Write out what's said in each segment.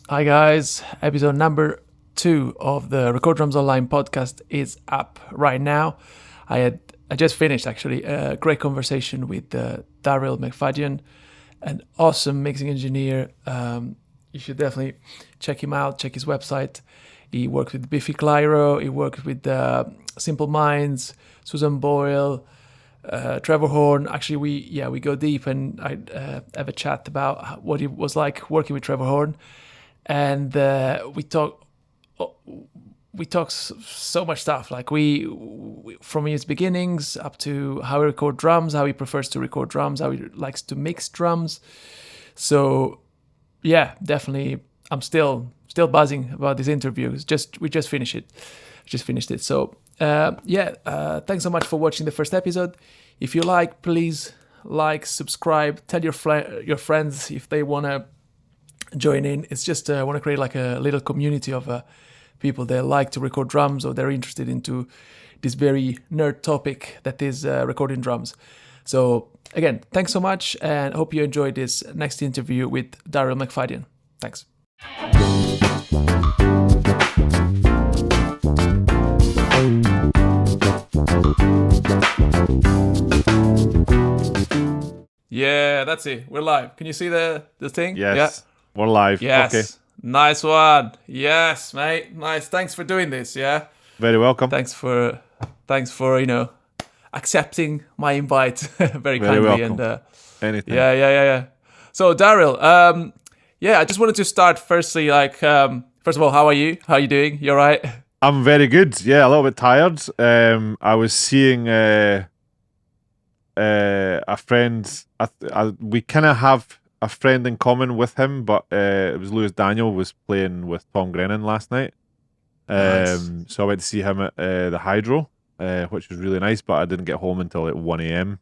Hi guys, episode number 2 of the Record Drums Online podcast is up right now. I just finished actually a great conversation with Darryll McFadyen, an awesome mixing engineer. You should definitely check him out, check his website. He worked with Biffy Clyro, he worked with Simple Minds, Susan Boyle, Trevor Horn. Actually, we go deep, and I have a chat about what it was like working with Trevor Horn, and we talk so much stuff. Like we from his beginnings up to how he record drums, how he prefers to record drums, how he likes to mix drums. So yeah, definitely, I'm still buzzing about this interview. We just finished it. So thanks so much for watching the first episode. If you like, please like, subscribe, tell your friends if they want to join in. It's just I want to create like a little community of people that like to record drums, or they're interested into this very nerd topic that is recording drums. So again, thanks so much, and hope you enjoyed this next interview with Darryll McFadyen. Thanks. Yeah, that's it. We're live. Can you see the thing? Yes, we're live. Yes. Okay. Nice one. Yes, mate. Nice. Thanks for doing this. Yeah. Very welcome. Thanks for accepting my invite very kindly. Welcome. And Anything. Yeah. So Darryll, I just wanted to start firstly, like, first of all, how are you? How are you doing? You all right? I'm very good. Yeah, a little bit tired. I was seeing a friend. We kind of have a friend in common with him, but it was Lewis Daniel was playing with Tom Grennan last night. Nice. So I went to see him at the Hydro, which was really nice, but I didn't get home until like 1 a.m.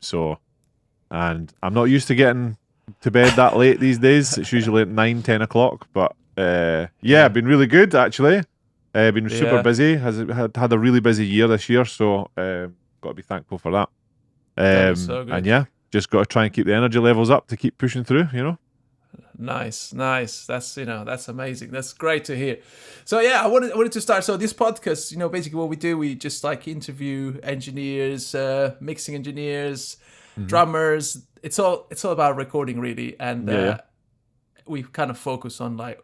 And I'm not used to getting to bed that late these days. It's usually at 9, 10 o'clock. But been really good actually. Been super busy. Had a really busy year this year, so got to be thankful for that. That is so good. And just got to try and keep the energy levels up to keep pushing through. Nice. That's amazing. That's great to hear. So yeah, I wanted to start. So this podcast, basically what we do, we just like interview engineers, mixing engineers, drummers. It's all about recording really, and we kind of focus on like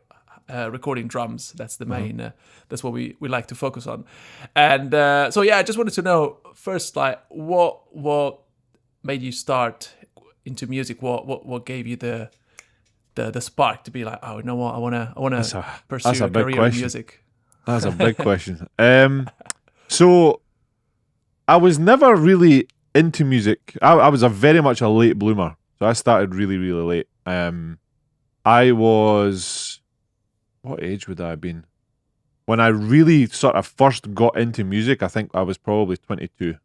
recording drums. That's the main. That's what we like to focus on. And I just wanted to know first, like, what made you start into music? What gave you the spark to be like, oh, you know what, I want to pursue a career in music? That's a big question. So I was never really into music. I was very much a late bloomer. So I started really, really late. I was, what age would I have been? When I really sort of first got into music, I think I was probably 22.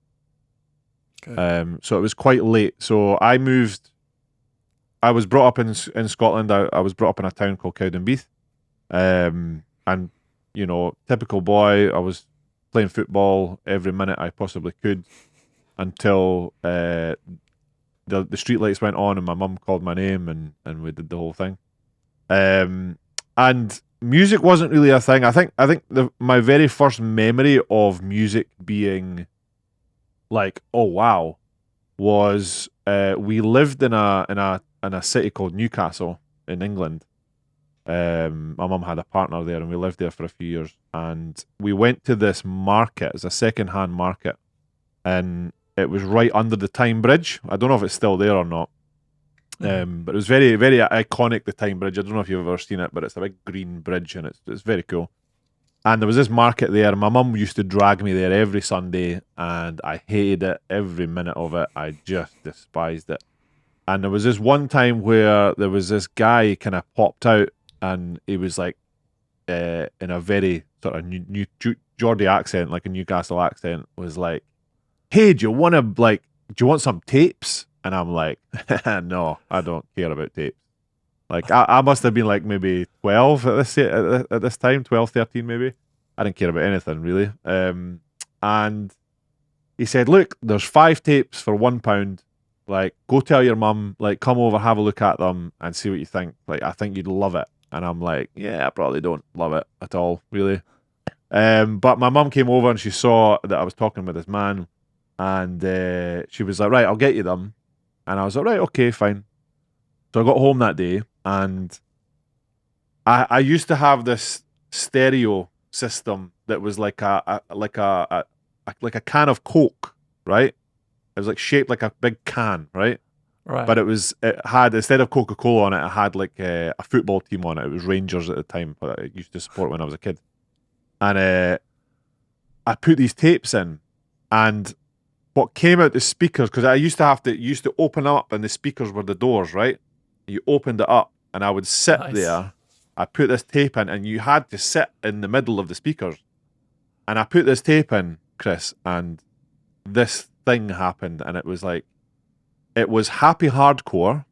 Okay. So it was quite late. So I was brought up in Scotland. I was brought up in a town called Cowdenbeath. And, typical boy, I was playing football every minute I possibly could until the street lights went on and my mum called my name and we did the whole thing. And music wasn't really a thing. I think my very first memory of music being like, oh wow, was we lived in a city called Newcastle in England. My mum had a partner there and we lived there for a few years, and we went to this market. It's a second-hand market, and it was right under the Tyne Bridge. I don't know if it's still there or not. But it was very, very iconic, the Tyne Bridge. I don't know if you've ever seen it, but it's a big green bridge and it's very cool. And there was this market there, and my mum used to drag me there every Sunday, and I hated it, every minute of it. I just despised it. And there was this one time where there was this guy kind of popped out, and he was like, in a very sort of new Geordie accent, like a Newcastle accent, was like, hey, do you want some tapes? And I'm like, no, I don't care about tapes. Like, I must have been like maybe 12 at this time, 12, 13 maybe. I didn't care about anything, really. And he said, look, there's 5 tapes for £1. Like, go tell your mum, like, come over, have a look at them and see what you think. Like, I think you'd love it. And I'm like, yeah, I probably don't love it at all, really. But my mum came over and she saw that I was talking with this man, and she was like, right, I'll get you them. And I was like, right, okay, fine. So I got home that day, and I used to have this stereo system that was like a can of Coke, right? It was like shaped like a big can, right? Right. But it had, instead of Coca-Cola on it had like a football team on it. It was Rangers at the time, but I used to support when I was a kid. And I put these tapes in, and what came out the speakers, because I used to open up, and the speakers were the doors, right? You opened it up, and I would sit there. I put this tape in, and you had to sit in the middle of the speakers. And I put this tape in, Chris, and this thing happened, and it was happy hardcore,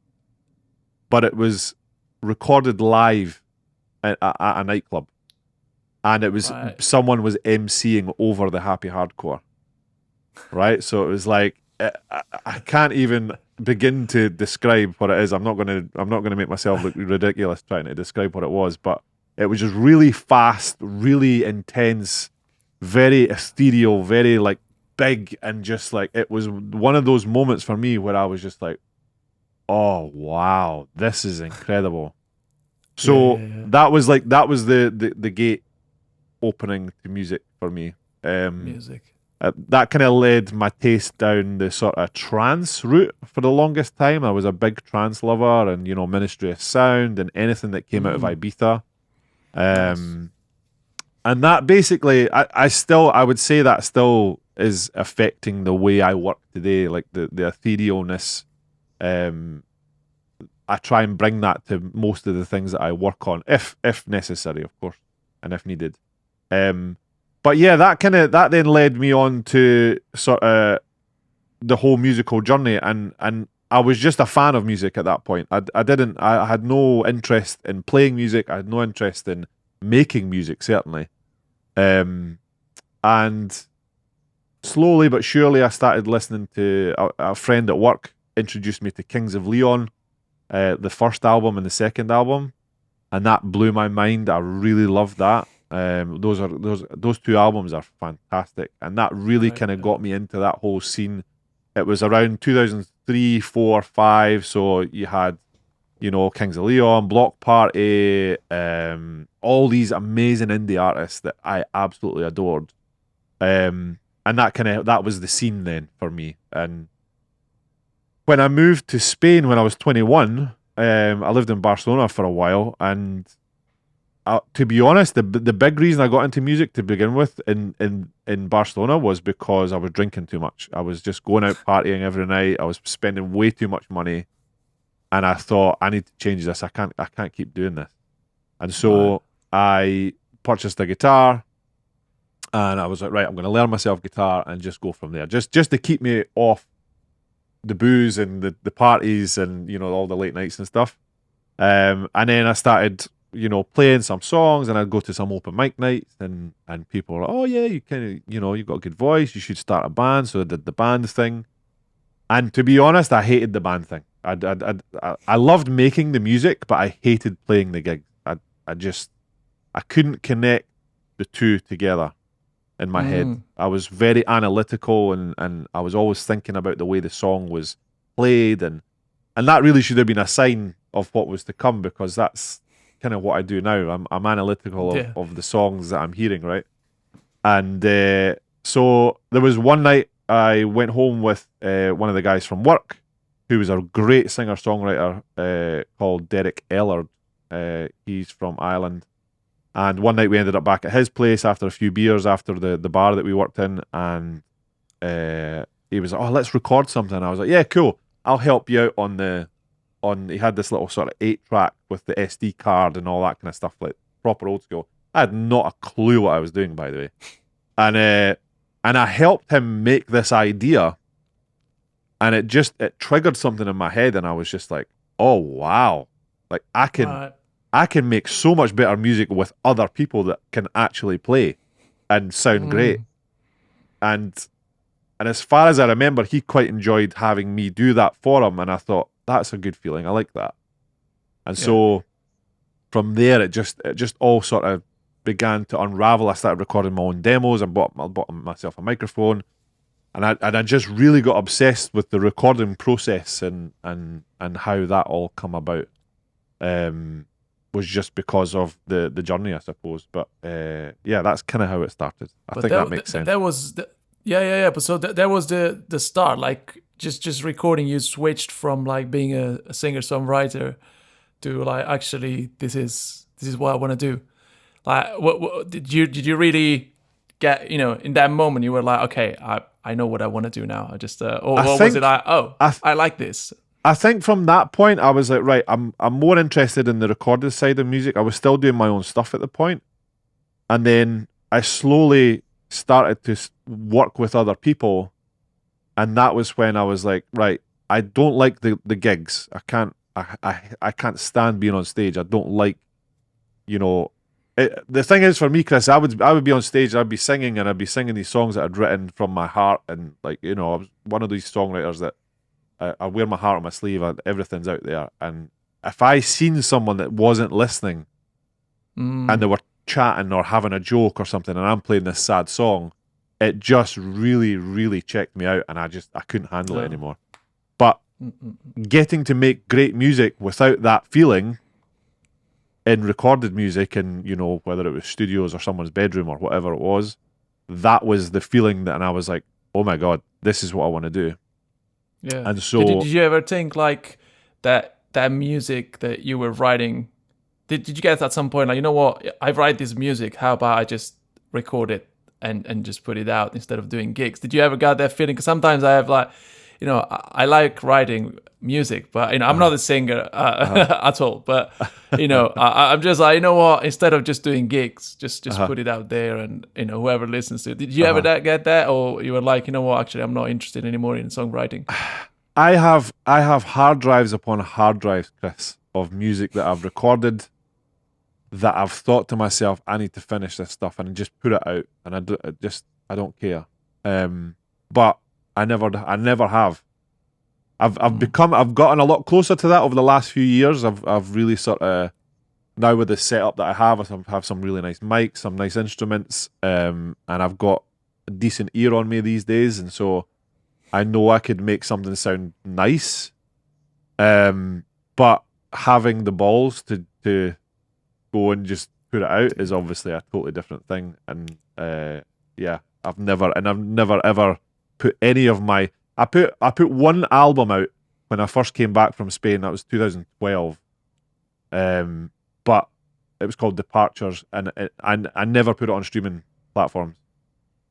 but it was recorded live at a nightclub. And it was someone was emceeing over the happy hardcore, right? So it was like I can't even begin to describe what it is. I'm not gonna make myself look ridiculous trying to describe what it was, but it was just really fast, really intense, very ethereal, very like big, and just like it was one of those moments for me where I was just like, oh wow, this is incredible. So that was the gate opening to music for me. Music. That kind of led my taste down the sort of trance route for the longest time. I was a big trance lover, and Ministry of Sound and anything that came out of Ibiza. Nice. And that basically, I would say that still is affecting the way I work today, like the etherealness. I try and bring that to most of the things that I work on, if necessary, of course, and if needed. But yeah, that then led me on to sort of the whole musical journey, and I was just a fan of music at that point. I had no interest in playing music. I had no interest in making music, certainly. And slowly but surely, I started listening to a friend at work introduced me to Kings of Leon, the first album and the second album, and that blew my mind. I really loved that. Those two albums are fantastic, and that really kind of got me into that whole scene. It was around 2003, 4, 5. So you had, Kings of Leon, Block Party, all these amazing indie artists that I absolutely adored. And that was the scene then for me. And when I moved to Spain when I was 21, I lived in Barcelona for a while, and to be honest, the big reason I got into music to begin with in Barcelona was because I was drinking too much. I was just going out partying every night. I was spending way too much money, and I thought, I need to change this. I can't keep doing this. And so I purchased a guitar, and I was like, right, I'm going to learn myself guitar and just go from there, just to keep me off the booze and the parties and all the late nights and stuff. And then I started playing some songs, and I'd go to some open mic nights, and people were like, oh yeah, you kind of you've got a good voice, you should start a band. So I did the band thing, and to be honest, I hated the band thing. I loved making the music, but I hated playing the gigs. I couldn't connect the two together in my head. I was very analytical, and I was always thinking about the way the song was played, and that really should have been a sign of what was to come, because that's kind of what I do now. I'm analytical of the songs that I'm hearing, right? And so there was one night I went home with one of the guys from work, who was a great singer-songwriter called Derek Ellard. He's from Ireland. And one night we ended up back at his place after a few beers after the bar that we worked in, and he was like, oh, let's record something. I was like, yeah, cool. I'll help you out he had this little sort of 8-track with the SD card and all that kind of stuff, like proper old school. I had not a clue what I was doing, by the way. And I helped him make this idea, and it triggered something in my head, and I was just like, oh wow. Like I can make so much better music with other people that can actually play and sound great. And as far as I remember, he quite enjoyed having me do that for him, and I thought, that's a good feeling. I like that. And so from there, it just all sort of began to unravel. I started recording my own demos. I bought myself a microphone, and I just really got obsessed with the recording process and how that all come about. Was just because of the journey, I suppose. But yeah, that's kind of how it started. I think that makes sense. That was yeah. But so that was the start. Like just recording, you switched from like being a singer songwriter to like actually this is what I want to do. Like what did you really get? In that moment you were like, okay, I know what I want to do now. I just or was it like, I like this. I think from that point, I was like, right, I'm more interested in the recorded side of music. I was still doing my own stuff at the point. And then I slowly started to work with other people. And that was when I was like, right, I don't like the gigs. I can't stand being on stage. I don't like, the thing is for me, Chris, I would be on stage, I'd be singing, and I'd be singing these songs that I'd written from my heart. And like, I was one of these songwriters that I wear my heart on my sleeve, and everything's out there. And if I seen someone that wasn't listening and they were chatting or having a joke or something, and I'm playing this sad song, it just really, really checked me out, and I couldn't handle it anymore. But getting to make great music without that feeling in recorded music, and whether it was studios or someone's bedroom or whatever it was, that was the feeling and I was like, oh my God, this is what I want to do. Yeah. And so did you ever think like that music that you were writing, did you get at some point like, you know what, I write this music, how about I just record it and just put it out instead of doing gigs? Did you ever got that feeling? Because sometimes I have like, I like writing music, but I'm not a singer at all. But I'm just like, you know what? Instead of just doing gigs, just put it out there, and whoever listens to it. Did you ever get that, or you were like, you know what? Actually, I'm not interested anymore in songwriting. I have hard drives upon hard drives, Chris, of music that I've recorded that I've thought to myself, I need to finish this stuff and just put it out, and I don't care. But I never have. I've gotten a lot closer to that over the last few years. I've really sort of, now with the setup that I have some really nice mics, some nice instruments, and I've got a decent ear on me these days, and so I know I could make something sound nice. But having the balls to go and just put it out is obviously a totally different thing. And yeah, I've never ever put any of my I put one album out when I first came back from Spain. That was 2012, but it was called Departures, and I never put it on streaming platforms.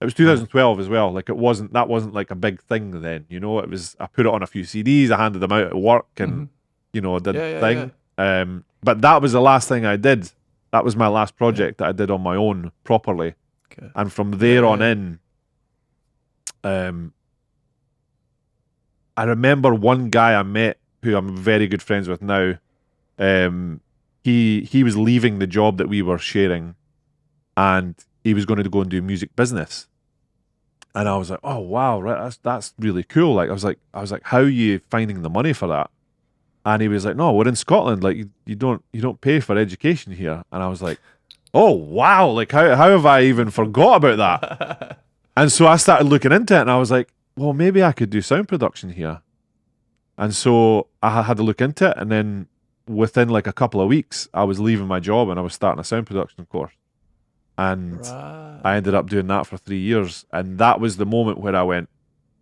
It was 2012 as well. Like that wasn't like a big thing then. It was, I put it on a few CDs. I handed them out at work, and did thing. Yeah. But that was the last thing I did. That was my last project that I did on my own properly. Okay. And from there on in, I remember one guy I met who I'm very good friends with now. He was leaving the job that we were sharing, and he was going to go and do music business. And I was like, oh wow, right, that's really cool. Like I was like, how are you finding the money for that? And he was like, no, we're in Scotland. Like you don't pay for education here. And I was like, oh wow, like how have I even forgot about that? And so I started looking into it, and I was like, well, maybe I could do sound production here. And so I had to look into it, and then within like a couple of weeks, I was leaving my job and I was starting a sound production course. And I ended up doing that for 3 years. And that was the moment where I went,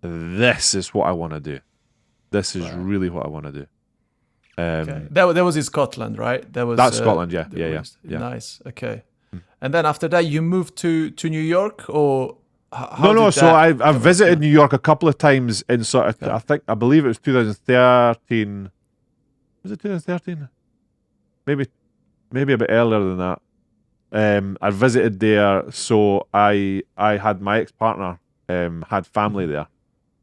this is what I want to do. This is really what I want to do. Okay. That was in Scotland, right? That's Scotland, yeah. Nice, okay. And then after that, you moved to New York, or... So I've visited New York a couple of times in sort of, I believe it was 2013. Was it 2013? Maybe a bit earlier than that. I visited there, so I had my ex-partner had family there,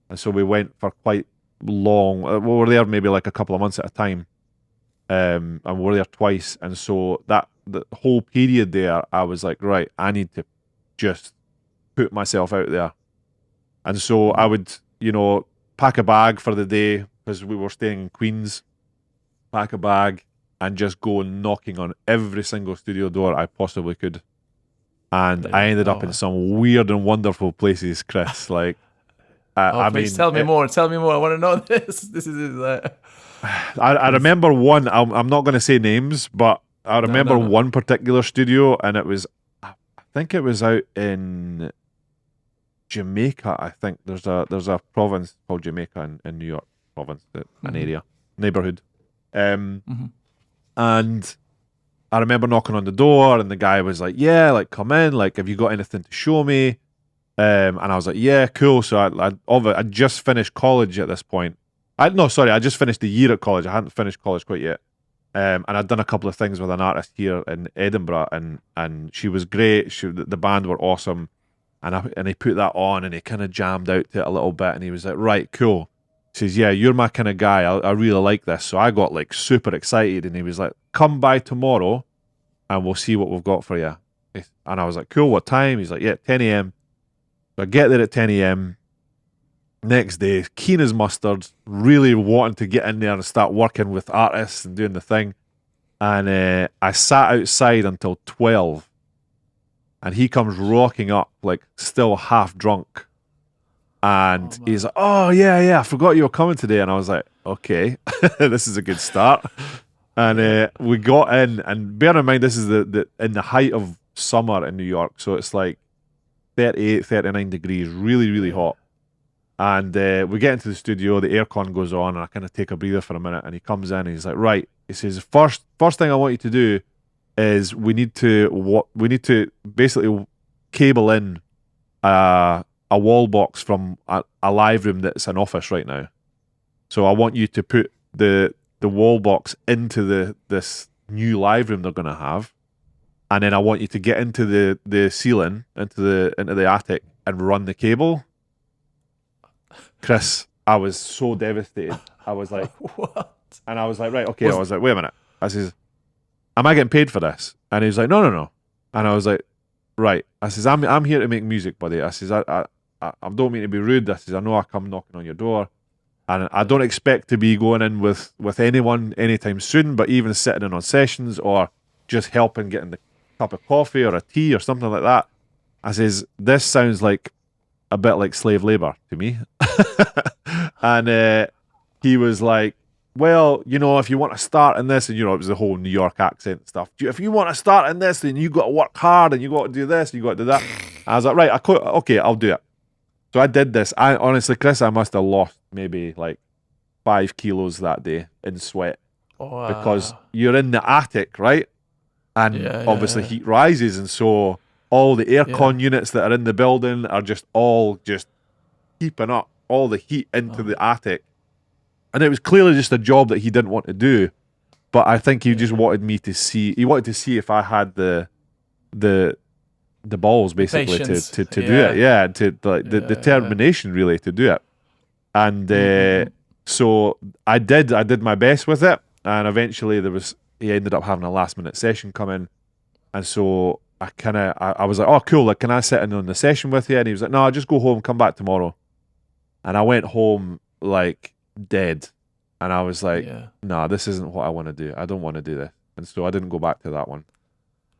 and so we went for quite long. We were there maybe like a couple of months at a time, and we were there twice. And so the whole period there, I was like, right, I need to just put myself out there. And so I would, pack a bag for the day, because we were staying in Queens, pack a bag, and just go knocking on every single studio door I possibly could. And I ended up in some weird and wonderful places, Chris. Like, please tell me more. Tell me more. I want to know this. This is. I remember one. I'm not going to say names, but I remember one particular studio, and it was, I think it was out in Jamaica. I think there's a province called Jamaica in New York province, an area, neighborhood, and I remember knocking on the door, and the guy was like, "Yeah, like come in. Like, have you got anything to show me?" And I was like, "Yeah, cool." So I just finished college at this point. I just finished the year at college. I hadn't finished college quite yet. And I'd done a couple of things with an artist here in Edinburgh, and she was great. The band were awesome, and he put that on, and he kind of jammed out to it a little bit, and he was like, "Right, cool." He says, "Yeah, you're my kind of guy. I really like this." So I got like super excited, and he was like, "Come by tomorrow, and we'll see what we've got for you." And I was like, "Cool, what time?" He's like, "Yeah, 10 a.m." So I get there at 10 a.m. Next day, keen as mustard, really wanting to get in there and start working with artists and doing the thing. And I sat outside until 12. And he comes rocking up, like still half drunk. And he's like, "Oh, yeah, I forgot you were coming today." And I was like, "Okay, this is a good start." And we got in, and bear in mind, this is in the height of summer in New York. So it's like 38, 39 degrees, really, really hot. And we get into the studio, the aircon goes on, and I kind of take a breather for a minute, and he comes in and he's like, "Right," he says, first thing I want you to do is we need to basically cable in a wall box from a live room that's an office right now. So I want you to put the wall box into this new live room they're going to have, and then I want you to get into the ceiling, into the attic, and run the cable. Chris, I was so devastated. I was like, "What?" And I was like, "Right, okay." I was like, "Wait a minute." I says, "Am I getting paid for this?" And he was like, No. And I was like, "Right." I says, I'm here to make music, buddy." I says, I don't mean to be rude. I says, "I know I come knocking on your door, and I don't expect to be going in with anyone anytime soon, but even sitting in on sessions or just helping getting the cup of coffee or a tea or something like that." I says, "This sounds like a bit like slave labor to me." And he was like, "Well, if you want to start in this," and it was the whole New York accent stuff. "If you want to start in this, then you got to work hard, and you got to do this, and you got to do that." I was like, "Right, okay, I'll do it." So I did this. I honestly, Chris, I must have lost maybe like 5 kilos that day in sweat. Wow. Because you're in the attic, right? And obviously heat rises, and so all the aircon units that are in the building are just keeping up all the heat into the attic. And it was clearly just a job that he didn't want to do, but I think he just wanted me to see. He wanted to see if I had the balls basically to do it. The determination really to do it. And so I did my best with it, and eventually he ended up having a last minute session come in, and so I was like, "Oh, cool, like, can I sit in on the session with you?" And he was like, "No, just go home, come back tomorrow." And I went home like dead, and I was like, "Nah, this isn't what I want to do. I don't want to do this." And so I didn't go back to that one.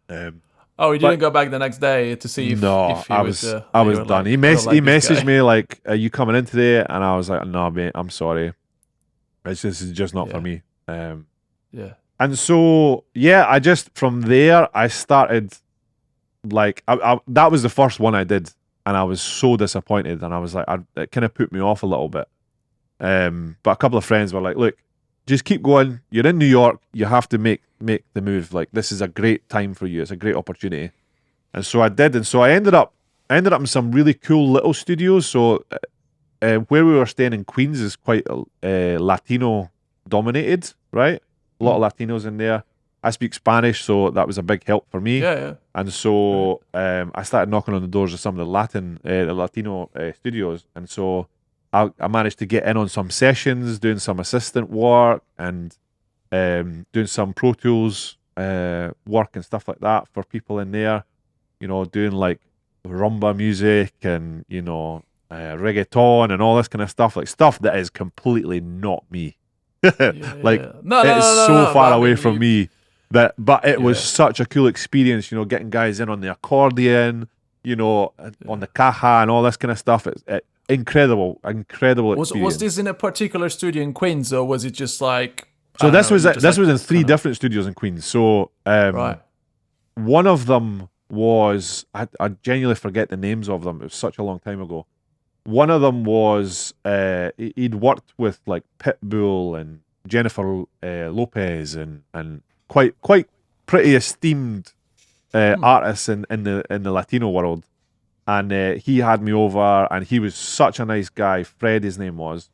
You didn't go back the next day to see if I was done. Like, he messaged me like, "Are you coming in today?" And I was like, "No, mate, I'm sorry. This is just not for me." And so I just, from there I started, like, that was the first one I did, and I was so disappointed, and I was like, it kind of put me off a little bit. But a couple of friends were like, "Look, just keep going. You're in New York. You have to make the move. Like, this is a great time for you. It's a great opportunity." And so I did. And so I ended up in some really cool little studios. So where we were staying in Queens is quite Latino dominated, right? A lot of Latinos in there. I speak Spanish, so that was a big help for me. And so I started knocking on the doors of some of the Latino studios. And so I managed to get in on some sessions, doing some assistant work, and doing some Pro Tools work and stuff like that for people in there. Doing like rumba music and reggaeton and all this kind of stuff, like stuff that is completely not me. Like No, no, it is no, no, so no. far But I away mean, from me that, but it was yeah, such a cool experience, getting guys in on the accordion, on the caja and all this kind of stuff. It's incredible was experience. this in a particular studio in Queens, or was it just like I So don't this know? was You just this like was in three kind of different studios in Queens. So right. one of them was I genuinely forget the names of them. It was such a long time ago. One of them was he'd worked with like Pitbull and Jennifer Lopez and quite pretty esteemed artists in the Latino world. And he had me over, and he was such a nice guy. Fred, his name was.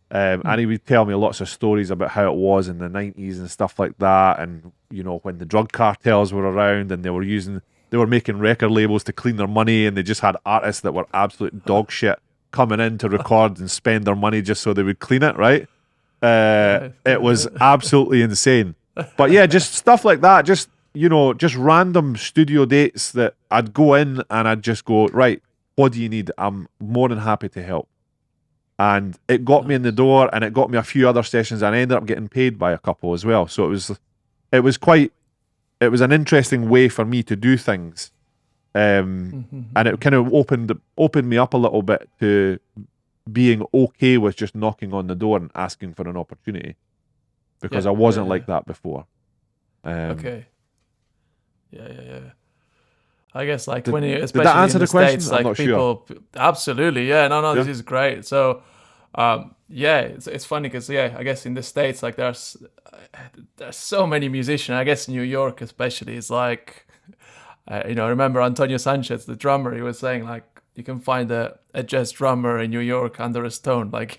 And he would tell me lots of stories about how it was in the 90s and stuff like that. And, when the drug cartels were around and they were making record labels to clean their money, and they just had artists that were absolute dog shit coming in to record and spend their money just so they would clean it, right? It was absolutely insane. But yeah, just stuff like that. Just random studio dates that I'd go in and I'd just go, right, what do you need? I'm more than happy to help. And it got me in the door, and it got me a few other sessions, and I ended up getting paid by a couple as well. So it was an interesting way for me to do things, and it kind of opened me up a little bit to being okay with just knocking on the door and asking for an opportunity, because I wasn't like that before. Okay. Yeah. I guess like when you, Did that especially answer in the the question? States, I'm like not sure. people, absolutely, yeah, no, Yeah. this is great. So, it's funny because I guess in the States, like there's so many musicians. I guess New York especially is like, I remember Antonio Sanchez, the drummer, he was saying like you can find a jazz drummer in New York under a stone. Like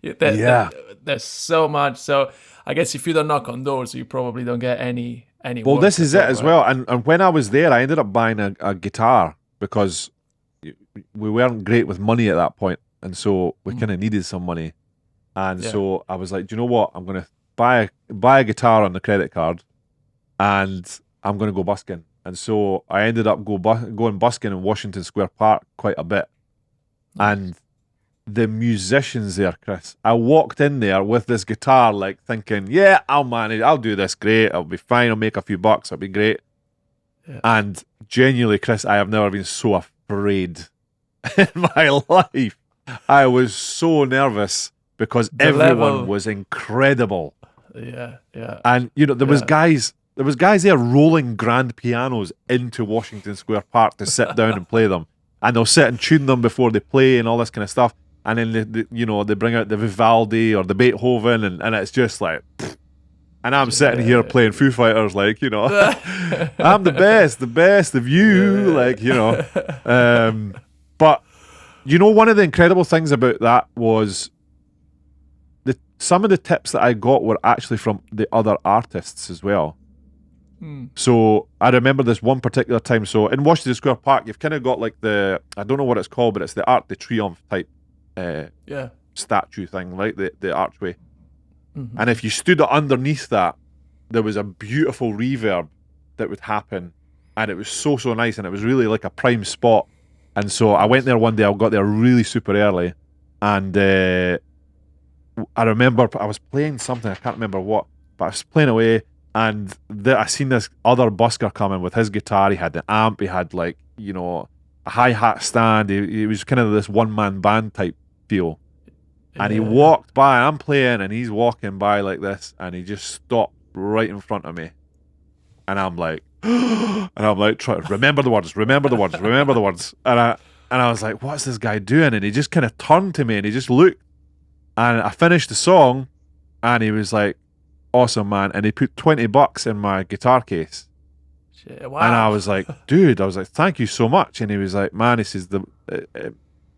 Yeah. there's so much. So I guess if you don't knock on doors, you probably don't get any Well, work this is at it all, as right? well. And when I was there, I ended up buying a guitar because we weren't great with money at that point, and so we kind of needed some money. And Yeah. so I was like, do you know what? I'm gonna buy a guitar on the credit card, and I'm gonna go busking. And so I ended up going busking in Washington Square Park quite a bit. And the musicians there, Chris, I walked in there with this guitar, like thinking, yeah, I'll manage, I'll do this great, I'll be fine, I'll make a few bucks, I'll be great. Yeah. And genuinely, Chris, I have never been so afraid in my life. I was so nervous because everyone was incredible. Yeah. And there was guys there rolling grand pianos into Washington Square Park to sit down and play them. And they'll sit and tune them before they play and all this kind of stuff. And then they bring out the Vivaldi or the Beethoven, and it's just like pfft. And I'm sitting here playing Foo Fighters, like, I'm the best of you, like, but one of the incredible things about that was some of the tips that I got were actually from the other artists as well. So I remember this one particular time. So in Washington Square Park, you've kind of got like I don't know what it's called, but it's the Arc de Triomphe type statue thing, right? The archway. And if you stood underneath that, there was a beautiful reverb that would happen, and it was so nice, and it was really like a prime spot. And so I went there one day. I got there really super early, and I remember I was playing something, I can't remember what, but I was playing away, and I seen this other busker coming with his guitar. He had the amp, he had like, a hi-hat stand. He was kind of this one-man band type feel. And he walked by, I'm playing, and he's walking by like this, and he just stopped right in front of me. And I'm like, remember the words. And I was like, what's this guy doing? And he just kind of turned to me, and he just looked. And I finished the song, and he was like, awesome, man. And he put $20 in my guitar case. Shit, wow. And I was like, dude, thank you so much. And he was like, man, he says,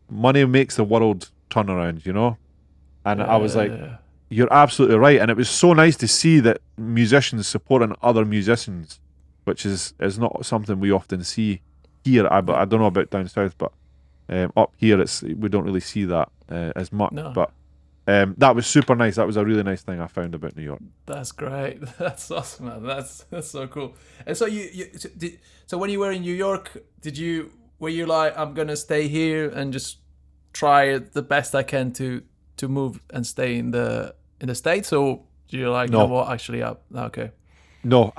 money makes the world turn around, And I was like, you're absolutely right. And it was so nice to see that musicians supporting other musicians, which is not something we often see here. I don't know about down south, but up here we don't really see that as much. No. But that was super nice. That was a really nice thing I found about New York. That's great. That's awesome, man. That's so cool. And so so when you were in New York, were you like, I'm gonna stay here and just try the best I can to move and stay in the in the States, or do you like, No. you know what, actually, okay. No,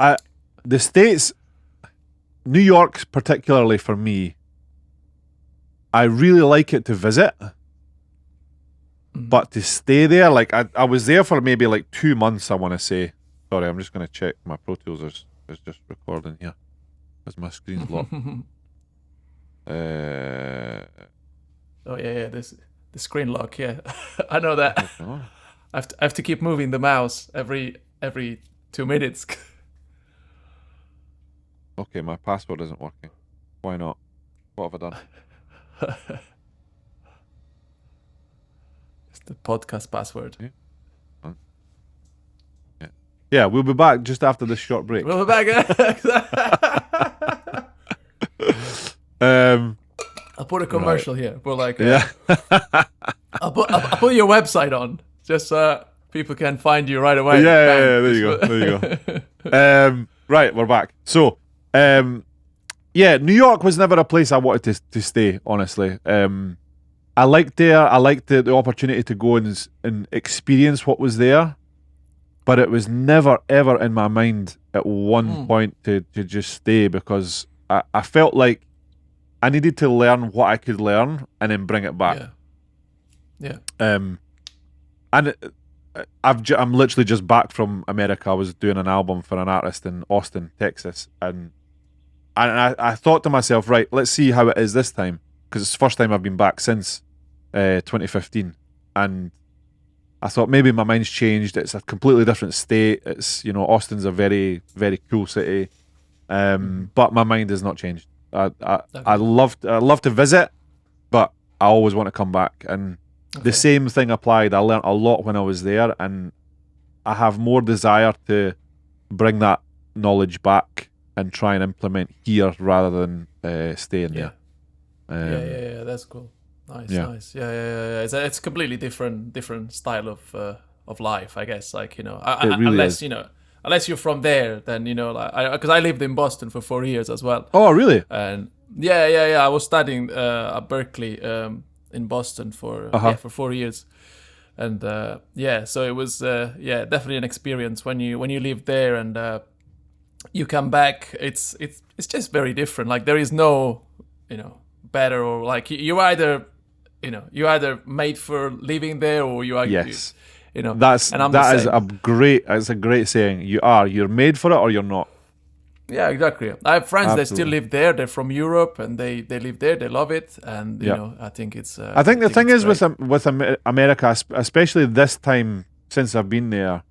the States, New York particularly for me, I really like it to visit, but to stay there, like I was there for maybe like 2 months, I want to say. Sorry, I'm just going to check my Pro Tools is just recording here because my screen's locked. Oh yeah, the screen lock, yeah. I know that. I have to keep moving the mouse every 2 minutes. Okay, my password isn't working. Why not? What have I done? It's the podcast password. Yeah, we'll be back just after this short break. We'll be back. I'll put a commercial here. But like, Yeah. I'll put your website on just so people can find you right away. Yeah, there you go. Right, we're back. So, New York was never a place I wanted to stay, honestly. I liked the opportunity to go and experience what was there, but it was never, ever in my mind at one point to just stay, because I felt like I needed to learn what I could learn and then bring it back. Yeah. And I'm literally just back from America. I was doing an album for an artist in Austin, Texas, and I thought to myself, right, let's see how it is this time, because it's the first time I've been back since 2015, and I thought maybe my mind's changed. It's a completely different state. It's, Austin's a very, very cool city, but my mind has not changed. I love to visit, but I always want to come back, and the same thing applied. I learned a lot when I was there, and I have more desire to bring that knowledge back and try and implement here rather than staying there. Yeah, that's cool. Nice. Yeah. It's a completely different style of life, I guess. Like, unless you're from there, then because I lived in Boston for 4 years as well. Oh, really? And yeah. I was studying at Berkeley in Boston for 4 years, and so it was definitely an experience when you live there and you come back. It's just very different. Like, there is no better, or like you either made for living there, or you are yes. That's It's a great saying. You're made for it or you're not. Yeah, exactly. I have friends that still live there. They're from Europe, and they live there. They love it, and I think it's. I think the thing is with America, especially this time since I've been there,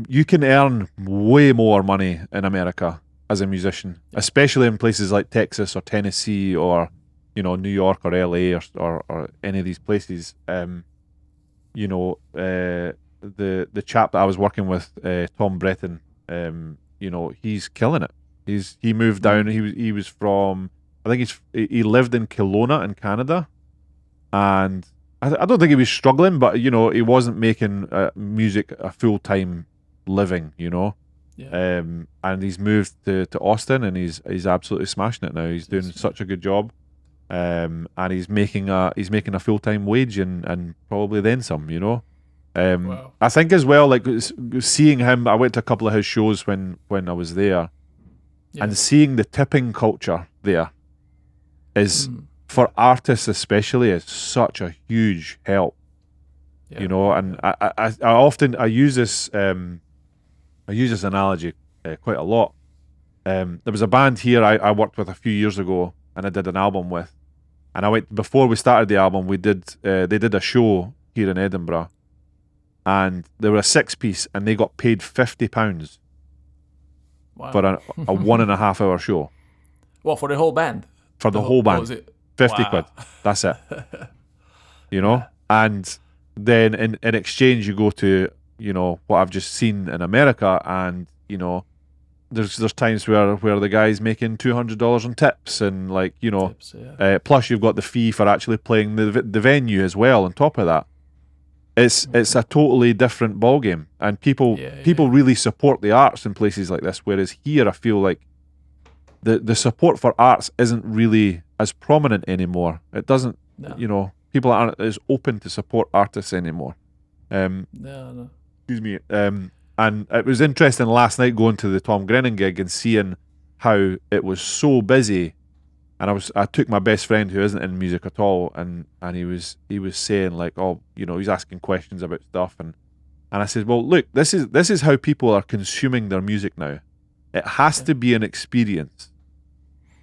you can earn way more money in America as a musician, especially in places like Texas or Tennessee or New York or LA or any of these places. The chap that I was working with, Tom Breton, he's killing it. He moved down. He was from, I think he lived in Kelowna in Canada, and I don't think he was struggling, but he wasn't making music a full-time living. And he's moved to Austin, and he's absolutely smashing it now. He's doing such a good job. And he's making a full-time wage and probably then some. Wow. I think as well, like seeing him, I went to a couple of his shows when I was there, and seeing the tipping culture there is for artists especially is such a huge help. And I use this analogy quite a lot. There was a band here I worked with a few years ago, and I did an album with, and I went before we started the album. They did a show here in Edinburgh, and they were a 6-piece, and they got paid £50 for a 1.5 hour show. Well, for the whole band. For the whole band, was it? 50 quid. That's it. And then in exchange, you go to what I've just seen in America, and there's times where the guy's making $200 on tips, and tips, plus you've got the fee for actually playing the venue as well on top of that. It's a totally different ballgame, and people really support the arts in places like this, whereas here I feel like the support for arts isn't really as prominent anymore. It doesn't, people aren't as open to support artists anymore. No. Excuse me. And it was interesting last night going to the Tom Grennan gig and seeing how it was so busy. And I took my best friend who isn't in music at all, and he was saying like, oh, he's asking questions about stuff, and I said, well, look, this is how people are consuming their music now. It has to be an experience.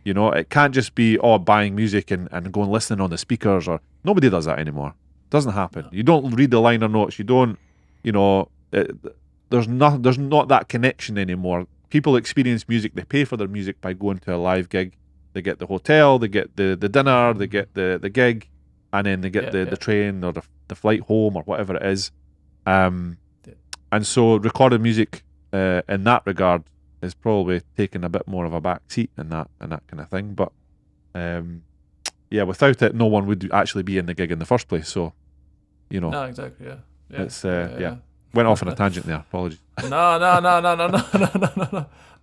It can't just be buying music and going listening on the speakers, or nobody does that anymore. It doesn't happen. You don't read the liner notes. You don't, there's not that connection anymore. People experience music. They pay for their music by going to a live gig. They get the hotel, they get the dinner, they get the gig, and then they get the train or the flight home or whatever it is. And so recorded music in that regard is probably taking a bit more of a back seat in that kind of thing. But without it, no one would actually be in the gig in the first place. So, No, exactly. Yeah. It's went off on a tangent there. Apologies. No.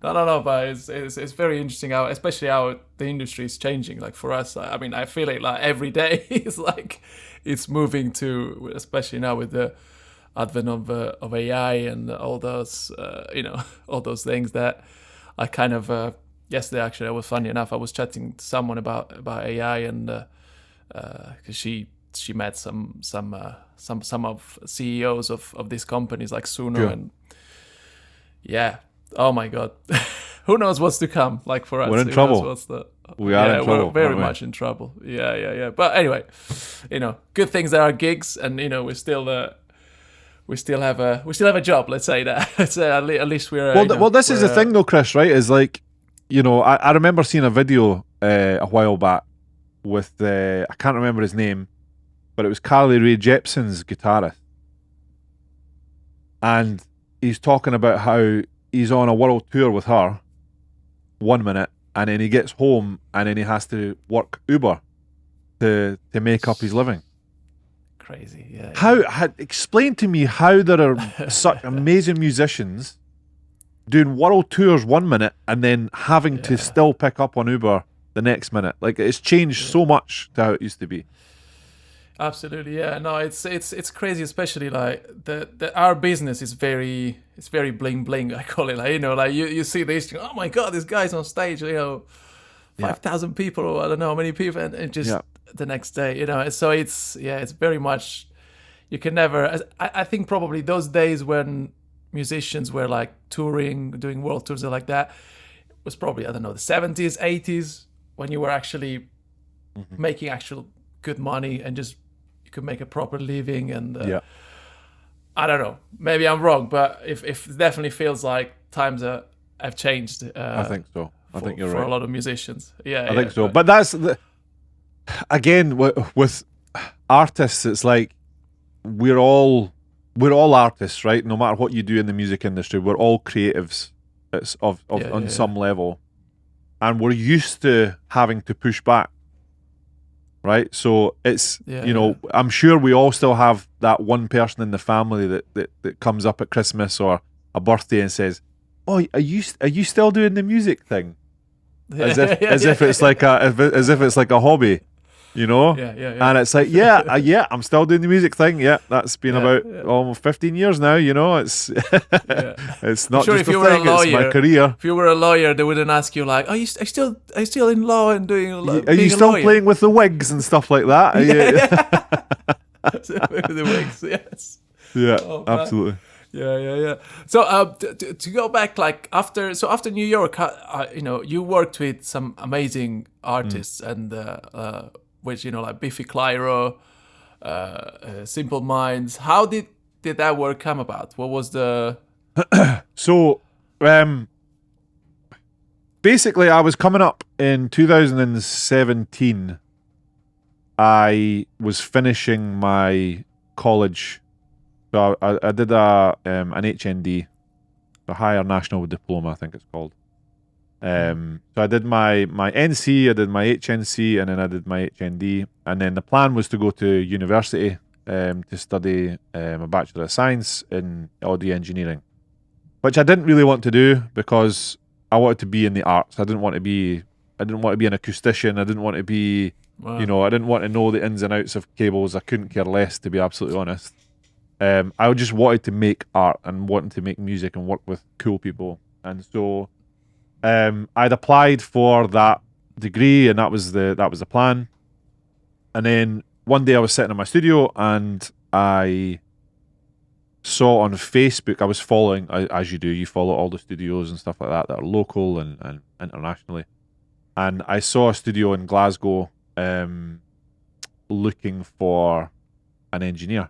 But it's very interesting how, especially how the industry is changing. Like for us, I mean, I feel it like every day is like it's moving to, especially now with the advent of AI and all those all those things that I kind of yesterday actually I was funny enough I was chatting to someone about AI and because she met some of CEOs of these companies like Suno. Sure. And oh my god, who knows what's to come? Like for us, we're in trouble. We are in trouble. We're very much in trouble. Yeah. But anyway, good things there are gigs, and we still have a job. Let's say that. At least we're. Well, this is the thing, though, Chris. Right? Is like, I remember seeing a video a while back with I can't remember his name, but it was Carly Rae Jepsen's guitarist, and he's talking about how he's on a world tour with her 1 minute, and then he gets home and then he has to work Uber to make up his living. Crazy, yeah. Explain to me how there are such amazing musicians doing world tours 1 minute and then having to still pick up on Uber the next minute. Like, it's changed so much to how it used to be. Absolutely, yeah. No, it's crazy, especially like our business is very bling bling. I call it like you see this, oh my god, this guy's on stage, 5,000 people, or I don't know how many people, and just the next day, So it's very much, you can never. I think probably those days when musicians were like touring, doing world tours like that, was probably, I don't know, the 70s, 80s, when you were actually making actual good money and just you could make a proper living. And I don't know, maybe I'm wrong, but if it definitely feels like times have changed. I think so. I think you're right. For a lot of musicians. I think so. But that's again with artists, it's like we're all artists, right? No matter what you do in the music industry, we're all creatives. It's on some level, and we're used to having to push back, right? So it's I'm sure we all still have that one person in the family that comes up at Christmas or a birthday and says, "Oh, are you still doing the music thing?" As if it's like a hobby. And it's like, I'm still doing the music thing. That's been about almost 15 years now. It's it's not just a thing. It's my career. If you were a lawyer, they wouldn't ask you like, are you still in law and doing? Are you still playing with the wigs and stuff like that? The wigs, yes. Yeah, absolutely. Yeah. So to go back, like after New York, you worked with some amazing artists and which like Biffy Clyro, Simple Minds. How did that work come about? What was the? So, basically, I was coming up in 2017. I was finishing my college. So I did an HND, a Higher National Diploma, I think it's called. So I did my NC, I did my HNC, and then I did my HND. And then the plan was to go to university to study a Bachelor of Science in audio engineering, which I didn't really want to do because I wanted to be in the arts. I didn't want to be an acoustician. I didn't want to be, I didn't want to know the ins and outs of cables. I couldn't care less, to be absolutely honest. I just wanted to make art and wanted to make music and work with cool people. And so I'd applied for that degree, and that was the plan. And then one day I was sitting in my studio and I saw on Facebook, I was following, as you do, you follow all the studios and stuff like that are local and internationally. And I saw a studio in Glasgow looking for an engineer.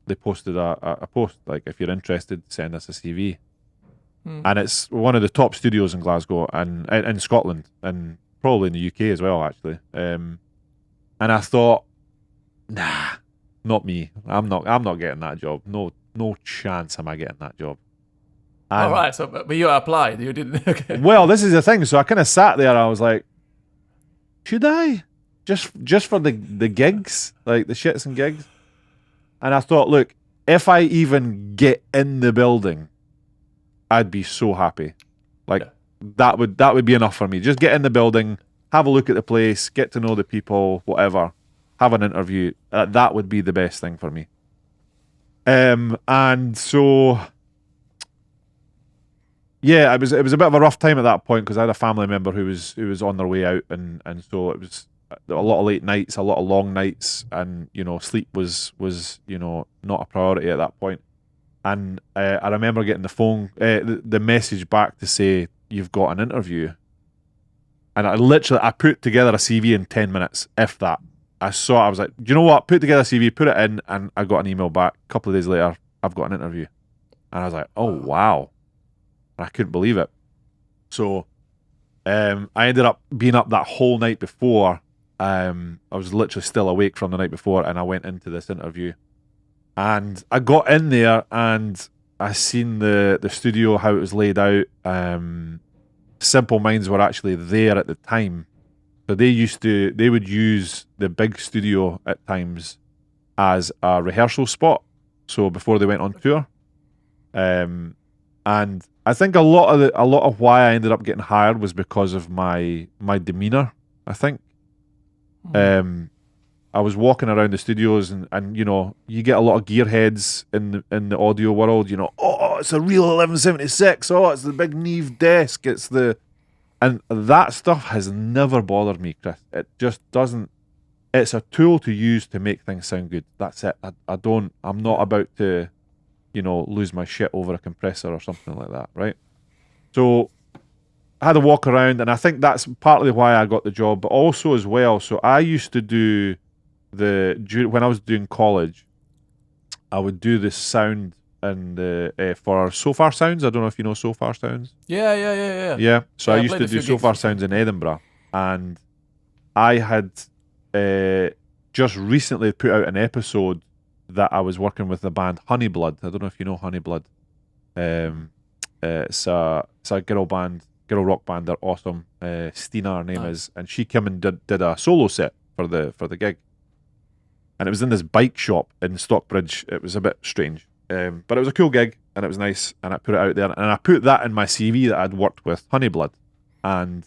They posted a post, like, if you're interested, send us a CV. And it's one of the top studios in Glasgow and in Scotland and probably in the UK as well, actually. And I thought, nah, not me. I'm not getting that job. No chance am I getting that job. All right, so but you applied. You didn't. Okay. Well, this is the thing. So I kind of sat there. I was like, should I just for the gigs, like the shits and gigs? And I thought, look, if I even get in the building, I'd be so happy. Like that would be enough for me. Just get in the building, have a look at the place, get to know the people, whatever. Have an interview. That would be the best thing for me. And so, yeah, it was a bit of a rough time at that point because I had a family member who was on their way out, and so it was a lot of late nights, a lot of long nights, and sleep was not a priority at that point. And I remember getting the message back to say you've got an interview, and I put together a CV in 10 minutes, if that. I was like, do you know what? Put together a CV, put it in, and I got an email back. A couple of days later, I've got an interview. And I was like, oh, wow. And I couldn't believe it. So I ended up being up that whole night before. I was literally still awake from the night before, and I went into this interview. And I got in there, and I seen the studio, how it was laid out. Simple Minds were actually there at the time. So they would use the big studio at times as a rehearsal spot. So before they went on tour, and I think a lot of why I ended up getting hired was because of my demeanor. I think, I was walking around the studios, and you get a lot of gearheads in the audio world. Oh, it's a real 1176. Oh, it's the big Neve desk. And that stuff has never bothered me, Chris. It just doesn't. It's a tool to use to make things sound good. That's it. I'm not about to, lose my shit over a compressor or something like that, right? So I had a walk around, and I think that's partly why I got the job, but also as well. So I used to do when I was doing college, I would do the sound and for Sofar Sounds. I don't know if you know Sofar Sounds. Yeah. Yeah. So Yeah, I used to do Sofar Sounds in Edinburgh, and I had just recently put out an episode that I was working with the band Honeyblood. I don't know if you know Honeyblood. It's a girl rock band. They're awesome. Stina, her name is, and she came and did a solo set for the gig. And it was in this bike shop in Stockbridge. It was a bit strange. But it was a cool gig, and it was nice, and I put it out there, and I put that in my CV that I'd worked with Honeyblood. And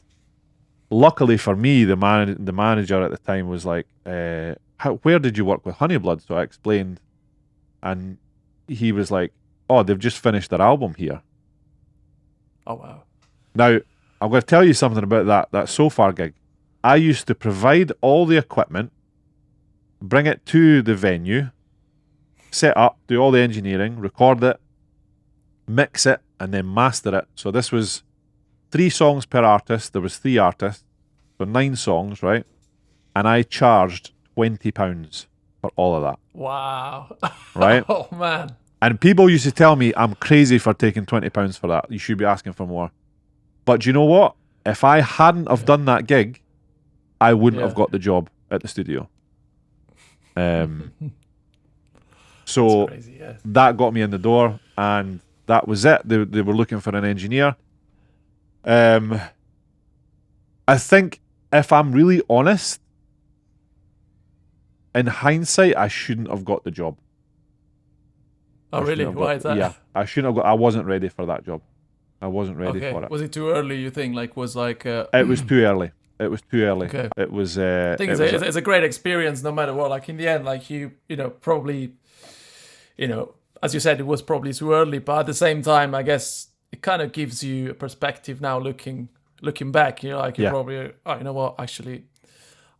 luckily for me, the manager at the time was like, where did you work with Honeyblood? So I explained, and he was like, oh, they've just finished their album here. Oh, wow. Now, I'm going to tell you something about that Sofar gig. I used to provide all the equipment, bring it to the venue, set up, do all the engineering, record it, mix it, and then master it. So this was 3 songs per artist. There was 3 artists, so 9 songs, right? And I charged £20 for all of that. Wow. Right? Oh, man. And people used to tell me I'm crazy for taking £20 for that. You should be asking for more. But do you know what? If I hadn't have done that gig, I wouldn't have got the job at the studio. So crazy, yeah. That got me in the door, and that was it. They were looking for an engineer. I think, if I'm really honest, in hindsight, I shouldn't have got the job. Oh, really? Why is that? Yeah, I shouldn't have got. I wasn't ready for that job. I wasn't ready for it. Was it too early, you think? It was too early. It was too early. Okay. It was. I think it's a great experience, no matter what. In the end, you probably as you said, it was probably too early, but at the same time, I guess it kind of gives you a perspective now looking back. You're probably, you know what, actually,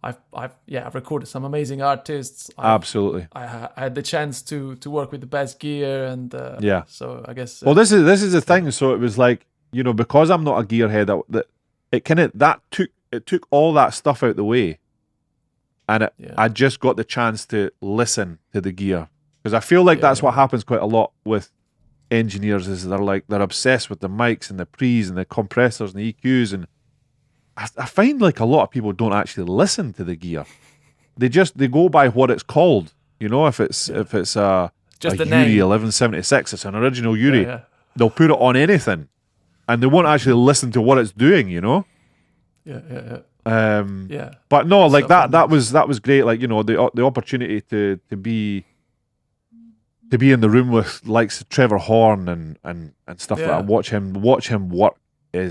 I've recorded some amazing artists. Absolutely. I had the chance to work with the best gear, and so I guess. Well, this is the thing. So it was like, because I'm not a gearhead, it took all that stuff out the way, and I just got the chance to listen to the gear, because I feel like that's what happens quite a lot with engineers, is they're obsessed with the mics and the pre's and the compressors and the EQs, and I find like a lot of people don't actually listen to the gear. They go by what it's called. If it's just a Yuri 1176, it's an original Yuri. They'll put it on anything, and they won't actually listen to what it's doing. But no, like that was great. Like, the opportunity to be in the room with likes of Trevor Horn and stuff like that. Watch him work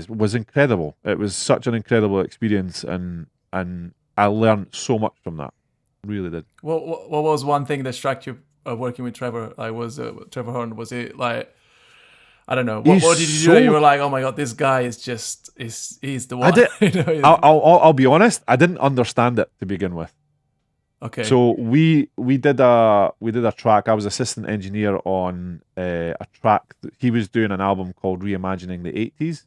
was incredible. It was such an incredible experience, and I learned so much from that. Really did. What was one thing that struck you working with Trevor? Trevor Horn. Was it like, I don't know. What did you do? You were like, oh my god, this guy is he's the one. I'll be honest. I didn't understand it to begin with. Okay. So we did a track. I was assistant engineer on a track. He was doing an album called Reimagining the 80s.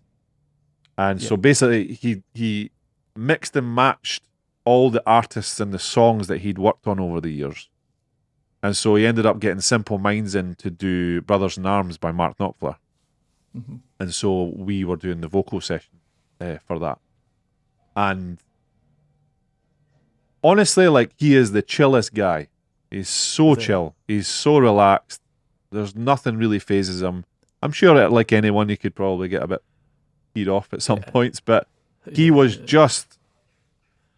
And so basically he mixed and matched all the artists and the songs that he'd worked on over the years. And so he ended up getting Simple Minds in to do Brothers in Arms by Mark Knopfler. Mm-hmm. And so we were doing the vocal session for that. And honestly, like, he is the chillest guy. He's so chill. He's so relaxed. There's nothing really phases him. I'm sure, like anyone, he could probably get a bit heat off at some points, but he was just...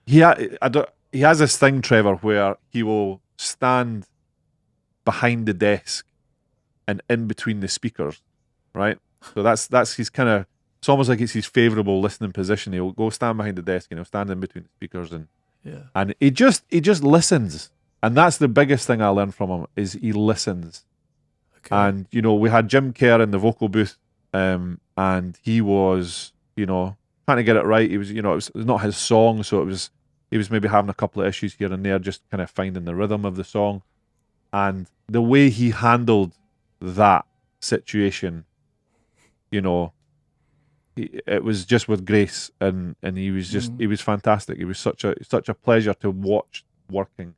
He has this thing, Trevor, where he will stand behind the desk and in between the speakers, right? So that's his kind of... It's almost like it's his favourable listening position. He'll go stand behind the desk and he'll stand in between the speakers, and he just listens. And that's the biggest thing I learned from him, is he listens. Okay. And, we had Jim Kerr in the vocal booth, and he was, trying to get it right. He was, it was not his song, so he was maybe having a couple of issues here and there, just kind of finding the rhythm of the song. And the way he handled that situation, it was just with grace, and he was just he was fantastic. He was such a pleasure to watch working.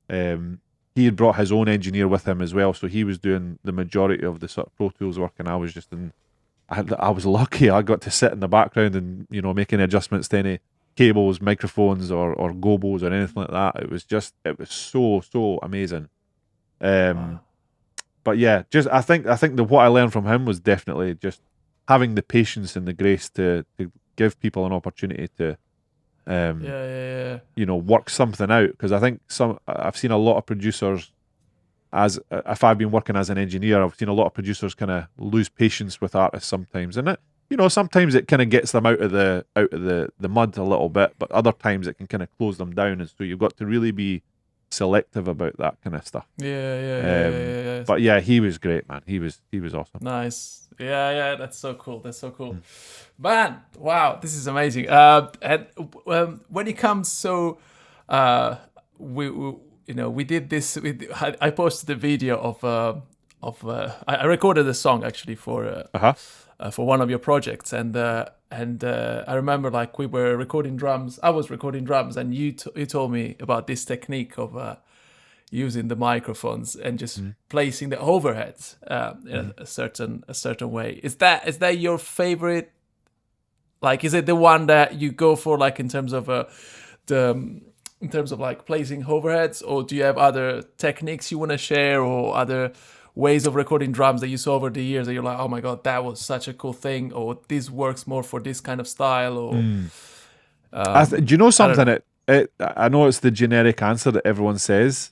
He had brought his own engineer with him as well, so he was doing the majority of the sort of Pro Tools work, and I was just I was lucky. I got to sit in the background and making adjustments to any cables, microphones, or gobos or anything like that. It was so amazing. Wow. But yeah, just I think what I learned from him was definitely just having the patience and the grace to give people an opportunity to work something out, because I think I've seen a lot of producers, as if I've been working as an engineer, I've seen a lot of producers kind of lose patience with artists sometimes, and sometimes it kind of gets them out of the mud a little bit, but other times it can kind of close them down, and so you've got to really be selective about that kind of stuff. But yeah, he was great, man. He was awesome. Nice. Yeah, that's so cool. Man, wow, this is amazing. And when it comes, we did this. I posted a video of I recorded a song actually for one of your projects, and I remember, like, we were recording drums. I was recording drums, and you told me about this technique of using the microphones and just placing the overheads in a certain way. Is that your favorite? Like, is it the one that you go for, like, in terms of like placing overheads, or do you have other techniques you want to share, or other ways of recording drums that you saw over the years that you're like, oh my god, that was such a cool thing, or this works more for this kind of style, or do you know something? I know it's the generic answer that everyone says,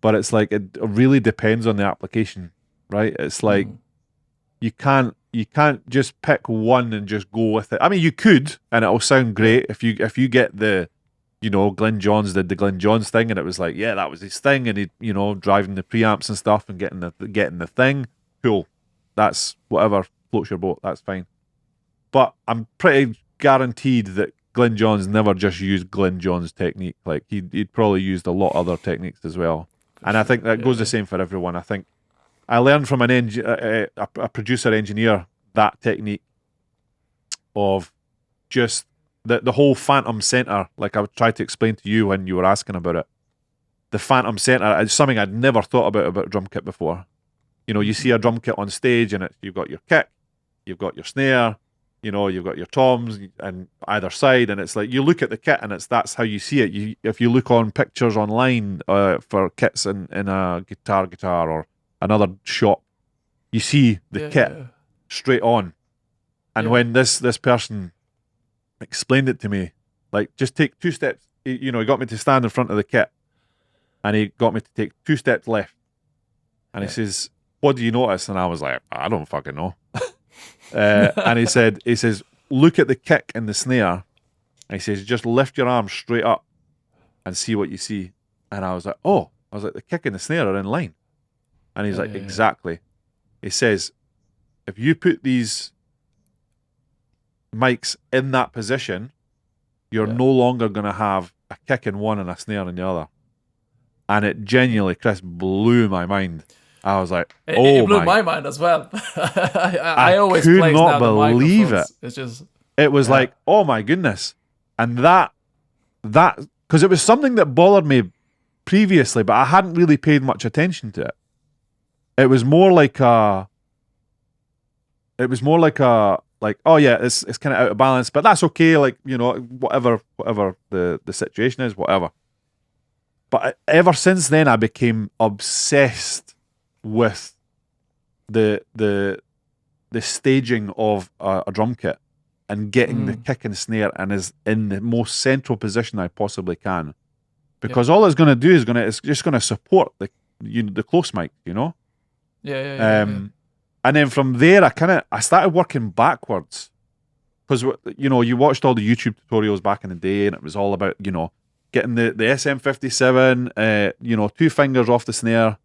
but it's like, it really depends on the application, right? It's like you can't just pick one and just go with it. I mean, you could, and it'll sound great if you get the Glyn Johns did the Glyn Johns thing, and it was like, yeah, that was his thing, and he, driving the preamps and stuff and getting the thing. Cool. That's whatever floats your boat. That's fine. But I'm pretty guaranteed that Glyn Johns never just used Glyn Johns' technique. Like he'd probably used a lot of other techniques as well. And I think that goes the same for everyone. I think I learned from a producer engineer that technique of just the whole phantom center, like I tried to explain to you when you were asking about it. The phantom center is something I'd never thought about a drum kit before. You see a drum kit on stage and you've got your kick, you've got your snare, you've got your toms and either side, and it's like you look at the kit and that's how you see it. If you look on pictures online for kits in a guitar or another shop, you see the kit straight on. And when this person explained it to me, like, just take 2 steps. He got me to stand in front of the kit, and he got me to take 2 steps left. And he says, "What do you notice?" And I was like, "I don't fucking know." And he says, "Look at the kick and the snare." And he says, "Just lift your arm straight up and see what you see." And I was like, the kick and the snare are in line. And he's like, exactly. He says, if you put these mics in that position, you're no longer going to have a kick in one and a snare in the other. And it genuinely, Chris, blew my mind. I was like, it blew my mind as well. I always could not believe it. It's just, it was like, oh my goodness. And that, because it was something that bothered me previously, but I hadn't really paid much attention to it. It was more like oh yeah, it's kind of out of balance, but that's okay. Like, whatever the situation is, whatever. But ever since then, I became obsessed with the staging of a drum kit and getting the kick and snare and is in the most central position I possibly can, because all it's going to do is just going to support the close mic, And then from there, I started working backwards, because you watched all the YouTube tutorials back in the day, and it was all about getting the SM57, 2 fingers off the snare,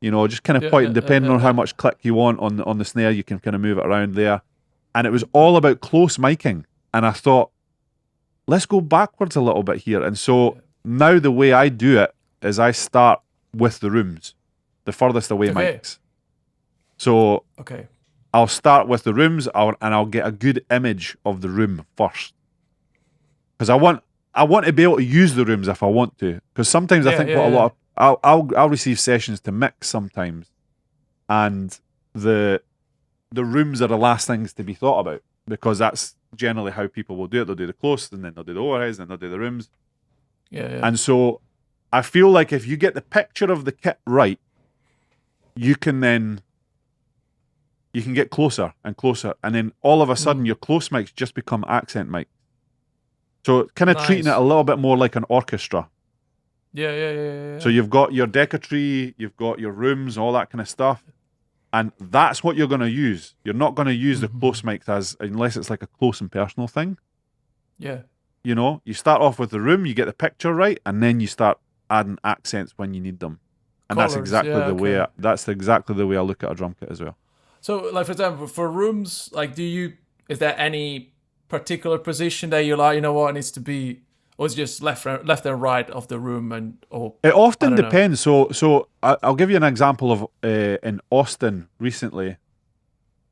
just kind of pointing, depending on how much click you want on the snare, you can kind of move it around there, and it was all about close miking. And I thought, let's go backwards a little bit here. And so now the way I do it is I start with the rooms, the furthest away mics. So I'll start with the rooms, and I'll get a good image of the room first, because I want to be able to use the rooms if I want to. Because sometimes I think what a lot of I'll receive sessions to mix sometimes, and the rooms are the last things to be thought about, because that's generally how people will do it. They'll do the close, and then they'll do the overheads, and then they'll do the rooms. And so I feel like if you get the picture of the kit right, you can get closer and closer, and then all of a sudden your close mics just become accent mics. So kind of treating it a little bit more like an orchestra. So you've got your decatry, you've got your rooms, all that kind of stuff, and that's what you're going to use. You're not going to use the close mics unless it's like a close and personal thing. You start off with the room, you get the picture right, and then you start adding accents when you need them. And Colors, that's exactly the way I look at a drum kit as well. So, like, for example, for rooms, like, is there any particular position that you're like, what, it needs to be, or is it just left and right of the room? It often depends. So I'll give you an example of in Austin recently.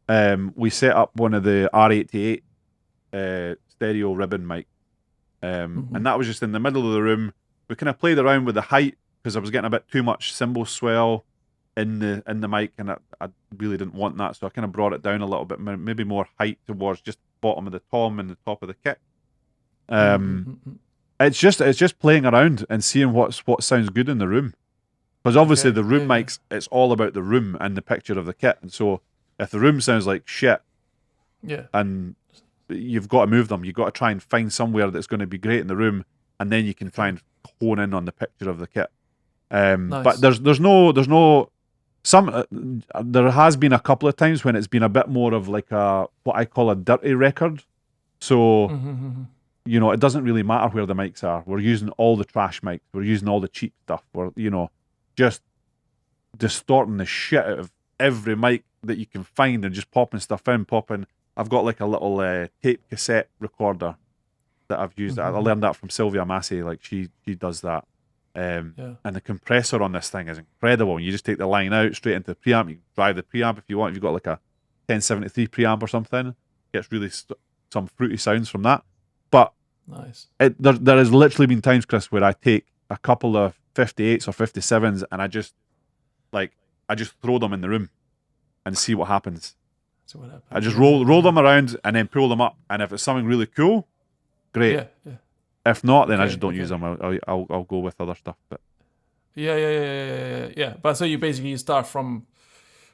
We set up one of the R88 stereo ribbon mic, and that was just in the middle of the room. We kind of played around with the height, because I was getting a bit too much cymbal swell in the mic, and I really didn't want that, so I kind of brought it down a little bit, maybe more height towards just bottom of the tom and the top of the kick. It's just playing around and seeing what sounds good in the room, because obviously the room mics, it's all about the room and the picture of the kit. And so if the room sounds like shit, and you've got to move them, you've got to try and find somewhere that's going to be great in the room, and then you can try and hone in on the picture of the kit. But there's no there has been a couple of times when it's been a bit more of like what I call a dirty record. So it doesn't really matter where the mics are. We're using all the trash mics. We're using all the cheap stuff. We're, just distorting the shit out of every mic that you can find and just popping stuff in, I've got like a little tape cassette recorder that I've used. I learned that from Sylvia Massey. Like she does that. And the compressor on this thing is incredible. You just take the line out straight into the preamp. You can drive the preamp if you want. If you've got like a 1073 preamp or something, gets really some fruity sounds from that. But nice. There has literally been times, Chris, where I take a couple of 58s or 57s and I just throw them in the room and see what happens. So what happens? I just roll them around and then pull them up. And if it's something really cool, great. Yeah. If not, then I just don't use them. I'll go with other stuff. But yeah. But so you basically start from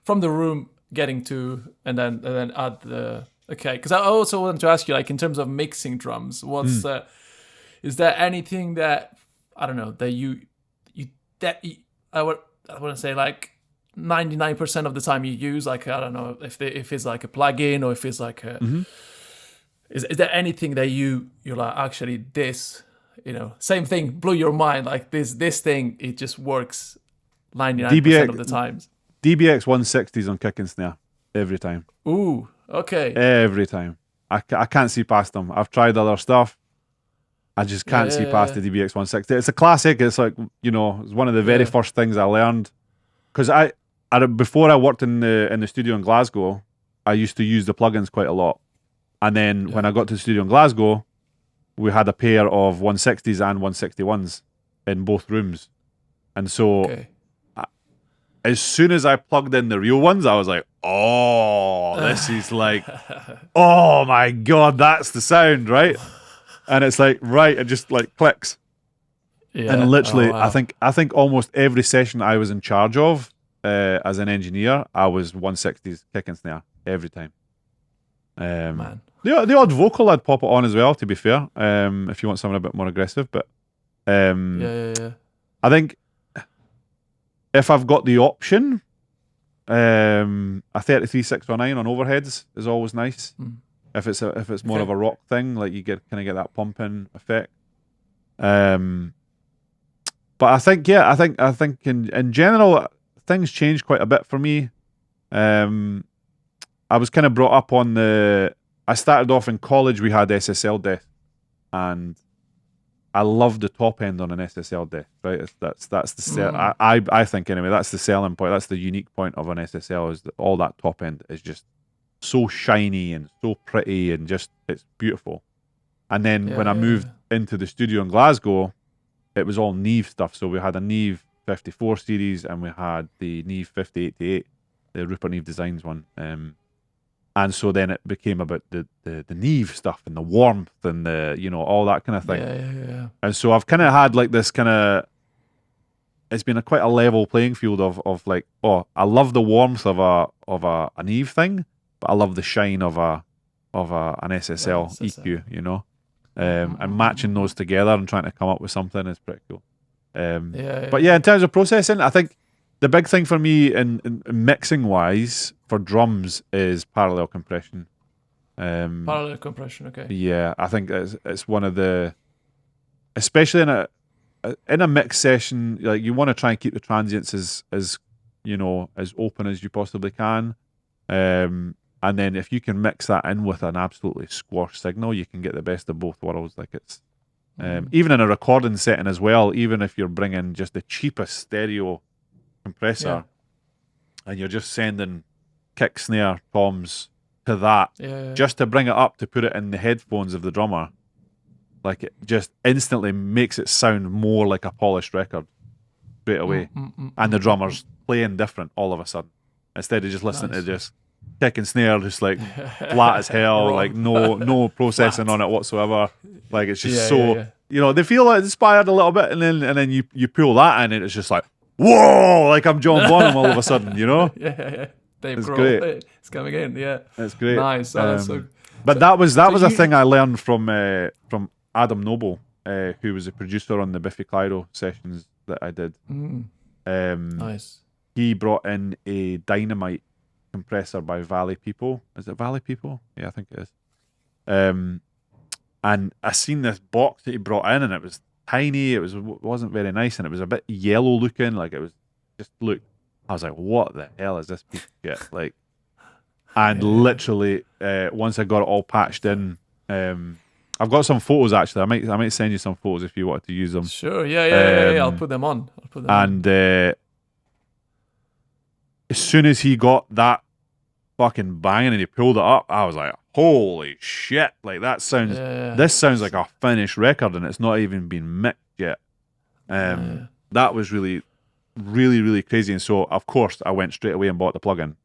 the room, getting to, and then add the. Okay, because I also want to ask you, like in terms of mixing drums, is there anything that I don't know that I want to say like 99% of the time you use, like I don't know if it's like a plugin or if it's like a. Is there anything that you're like, actually this, same thing blew your mind, like this thing, it just works 99% of the times? DBX 160s on kick and snare every time. Ooh, okay. Every time. I can't see past them. I've tried other stuff. I just can't see past the DBX 160. It's a classic. It's like, it's one of the very first things I learned. Because before I worked in the studio in Glasgow, I used to use the plugins quite a lot. And then when I got to the studio in Glasgow, we had a pair of 160s and 161s in both rooms. And so as soon as I plugged in the real ones, I was like, oh, this is like, oh my God, that's the sound, right? And it's like, right, it just like clicks. Yeah. And literally, I think almost every session I was in charge of as an engineer, I was 160s kick and snare every time. Man. The odd vocal I'd pop it on as well, to be fair, if you want something a bit more aggressive. But I think if I've got the option, a 33-609 on overheads is always nice. If it's more of a rock thing, like you get that pumping effect. But I think in general things change quite a bit for me. I was kind of brought up on I started off in college, we had SSL death, and I love the top end on an SSL death, right? That's the I think anyway, that's the selling point, that's the unique point of an SSL, is that all that top end is just so shiny and so pretty and just, it's beautiful. And then when I moved into the studio in Glasgow, it was all Neve stuff. So we had a Neve 54 series and we had the Neve 5088, the Rupert Neve Designs one. And so then it became about the Neve stuff and the warmth and the, all that kind of thing. Yeah. And so I've kind of had like this kind of, it's been quite a level playing field of like, oh, I love the warmth of a Neve thing, but I love the shine of an SSL EQ, and matching those together and trying to come up with something is pretty cool. But in terms of processing, I think the big thing for me in mixing wise for drums is parallel compression. Parallel compression, okay. Yeah, I think it's one of the, especially in a mix session, like you want to try and keep the transients as open as you possibly can. And then if you can mix that in with an absolutely squash signal, you can get the best of both worlds. Like it's even in a recording setting as well, even if you're bringing just the cheapest stereo compressor and you're just sending kick, snare, toms to that just to bring it up to put it in the headphones of the drummer, like it just instantly makes it sound more like a polished record straight away. And the drummer's playing different all of a sudden, instead of just listening to just kick and snare just like flat as hell, like no processing on it whatsoever. Like it's just they feel inspired a little bit, and then you pull that in and it's just like, whoa, like I'm John Bonham all of a sudden, Yeah. Dave Grohl, it's coming in, It's great. Nice. But that was a thing I learned from Adam Noble, who was a producer on the Biffy Clyro sessions that I did. Nice. He brought in a Dynamite compressor by Valley People. Is it Valley People? Yeah, I think it is. And I seen this box that he brought in, and it was tiny. It wasn't very nice, and it was a bit yellow looking. Like it was just look. I was like, what the hell is this piece of shit? Like, and literally, once I got it all patched in, I've got some photos actually. I might send you some photos if you wanted to use them. Sure. Yeah. I'll put them on. As soon as he got that fucking banging and he pulled it up, I was like, holy shit. Like that sounds this sounds like a finished record and it's not even been mixed yet. That was really, really, really crazy. And so of course I went straight away and bought the plugin.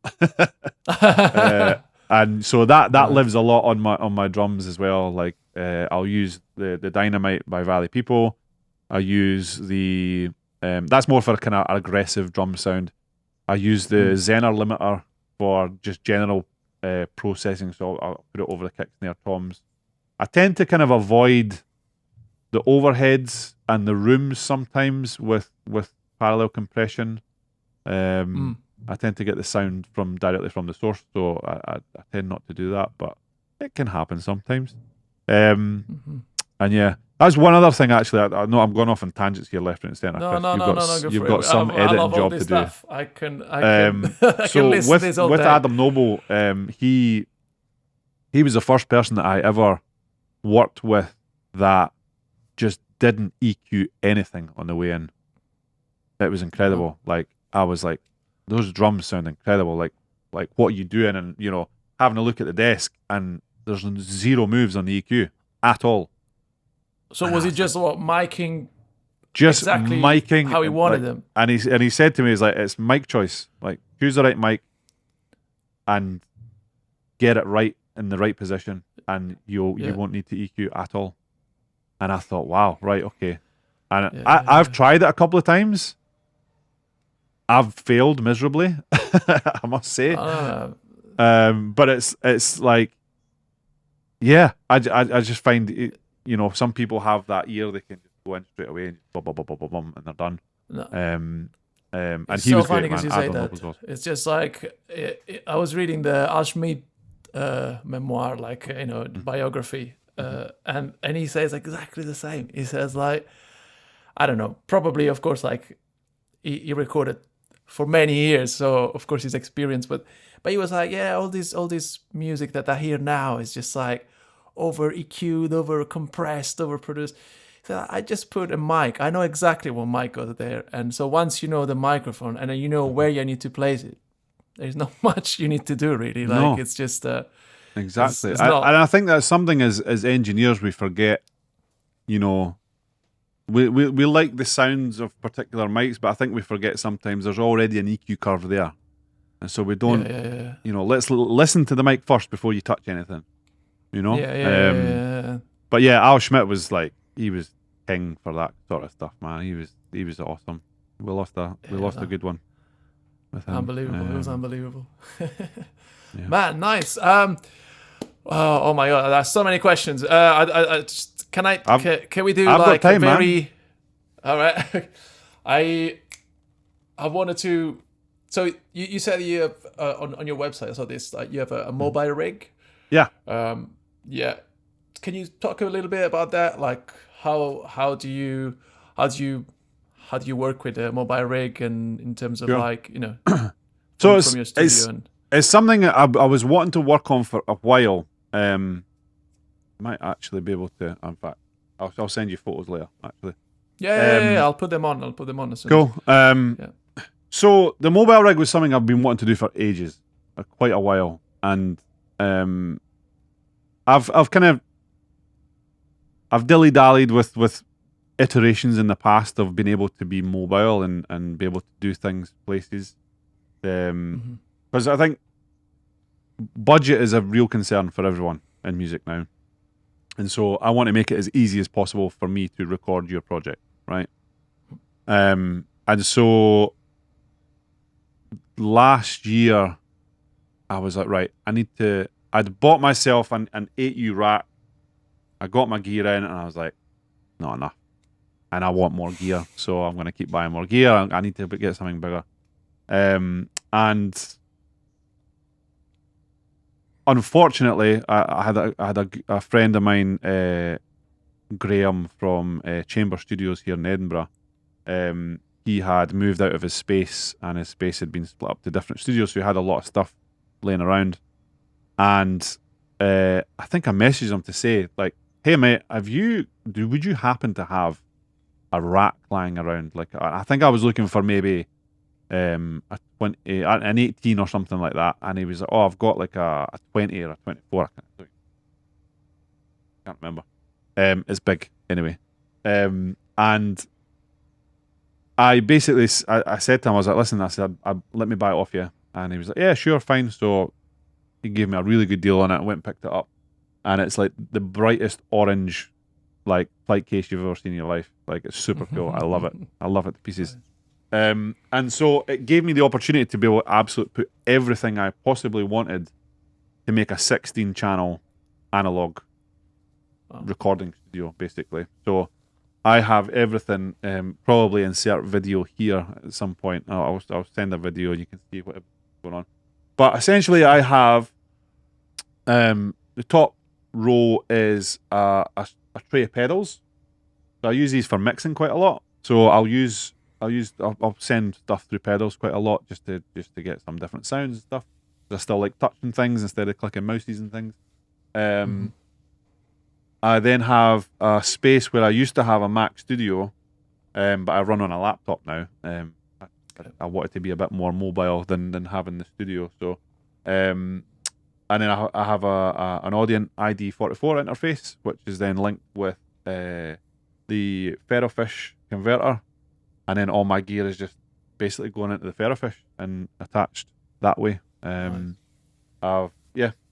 And so that lives a lot on my drums as well. Like I'll use the Dynamite by Valley People. I use the that's more for a kind of aggressive drum sound. I use the Zener limiter for just general processing, so I'll put it over the kick, snare, toms. I tend to kind of avoid the overheads and the rooms sometimes with parallel compression. I tend to get the sound directly from the source, so I tend not to do that, but it can happen sometimes. And yeah, that's one other thing actually. I know I'm going off on tangents here, left, right, and centre. No. You've got some editing job to do. Stuff. I can I can listen to this all with day. Adam Noble, he was the first person that I ever worked with that just didn't EQ anything on the way in. It was incredible. Like I was like, those drums sound incredible. Like what are you doing? And you know, having a look at the desk and there's zero moves on the EQ at all. So was he just miking? Just exactly miking how he wanted them. And he said to me, he's like, it's mic choice. Like, choose the right mic and get it right in the right position, and you won't need to EQ at all. And I thought, wow, right, okay. And I've tried it a couple of times. I've failed miserably, I must say. But it's like, yeah, I just find it, you know, some people have that ear, they can just go in straight away and bum, bum, bum, bum, bum, bum, and they're done. No. And it's he so was funny great, man. You say that. It's just like I was reading the Ashmead memoir, like biography, and he says exactly the same. He says like, I don't know, probably of course like he recorded for many years, so of course he's experienced, but he was like, yeah, all this music that I hear now is just like over EQ'd, over compressed, over produced. So I just put a mic. I know exactly what mic goes there. And so once you know the microphone and you know where you need to place it, there's not much you need to do really. Like it's just exactly. And I think that's something as engineers we forget. You know, we like the sounds of particular mics, but I think we forget sometimes there's already an EQ curve there. And so we don't you know, let's listen to the mic first before you touch anything. You know? But yeah, Al Schmidt was like, he was king for that sort of stuff, man. He was awesome. We lost a good one with him. Unbelievable. It was unbelievable. Man, nice. Oh my god, there's so many questions. Can we do like time, a very man. All right. I wanted to. So you said you have on your website, I saw this, you have a mobile rig. Yeah. Yeah. Can you talk a little bit about that? Like how do you work with a mobile rig, and in terms of like, you know, so from your studio it's something that I was wanting to work on for a while. Might actually be able to. In fact, I'll send you photos later. Actually. Yeah. I'll put them on. As soon cool. So the mobile rig was something I've been wanting to do for ages, quite a while, and I've dilly-dallied with iterations in the past of being able to be mobile and be able to do things places. Because I think budget is a real concern for everyone in music now. And so I want to make it as easy as possible for me to record your project, right? And so last year I was like, right, I'd bought myself an 8U rack. I got my gear in and I was like, not enough. And I want more gear, so I'm going to keep buying more gear. I need to get something bigger. And unfortunately, I had a friend of mine, Graham from Chamber Studios here in Edinburgh. He had moved out of his space, and his space had been split up to different studios, so he had a lot of stuff laying around. And I think I messaged him to say, like, hey mate, would you happen to have a rack lying around? Like, I think I was looking for maybe a 20, an 18 or something like that, and he was like, oh, I've got like a 20 or a 24. I can't remember. It's big anyway. And I basically, I said to him, I was like, listen, I said, let me buy it off you. And he was like, yeah, sure, fine. So he gave me a really good deal on it. I went and picked it up. And it's like the brightest orange, like, flight case you've ever seen in your life. Like, it's super cool. I love it. I love it to pieces. And so it gave me the opportunity to be able to absolutely put everything I possibly wanted to make a 16-channel analog recording studio, basically. So I have everything. Probably insert video here at some point. I'll send a video and you can see whatever's going on. But essentially, I have the top row is a tray of pedals. So I use these for mixing quite a lot. So I'll send stuff through pedals quite a lot just to get some different sounds and stuff. I still like touching things instead of clicking mouses and things. I then have a space where I used to have a Mac Studio, but I run on a laptop now. I want it to be a bit more mobile than having the studio. So, and then I have an Audient ID44 interface, which is then linked with the Ferrofish converter, and then all my gear is just basically going into the Ferrofish and attached that way. I've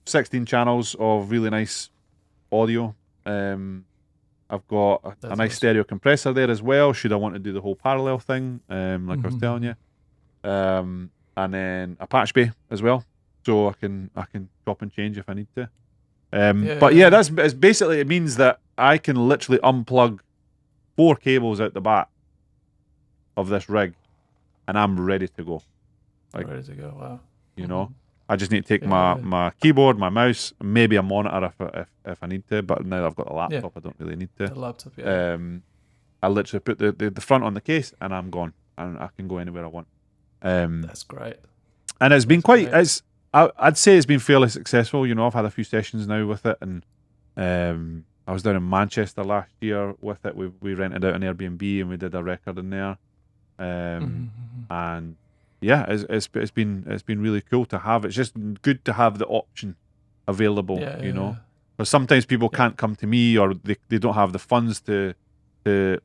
16 channels of really nice audio. I've got a nice stereo compressor there as well, should I want to do the whole parallel thing, like I was telling you. And then a patch bay as well, so I can chop and change if I need to. That's basically, it means that I can literally unplug 4 cables out the back of this rig, and I'm ready to go. Like, ready to go. Wow. You know, I just need to take my keyboard, my mouse, maybe a monitor if I need to. But now I've got a laptop, I don't really need to. The laptop, yeah. I literally put the front on the case, and I'm gone, and I can go anywhere I want. That's great. And it's been quite. I'd say it's been fairly successful. You know, I've had a few sessions now with it, and I was down in Manchester last year with it. We rented out an Airbnb and we did a record in there, and yeah, it's been really cool to have. It's just good to have the option available, you know, because sometimes people can't come to me, or they don't have the funds to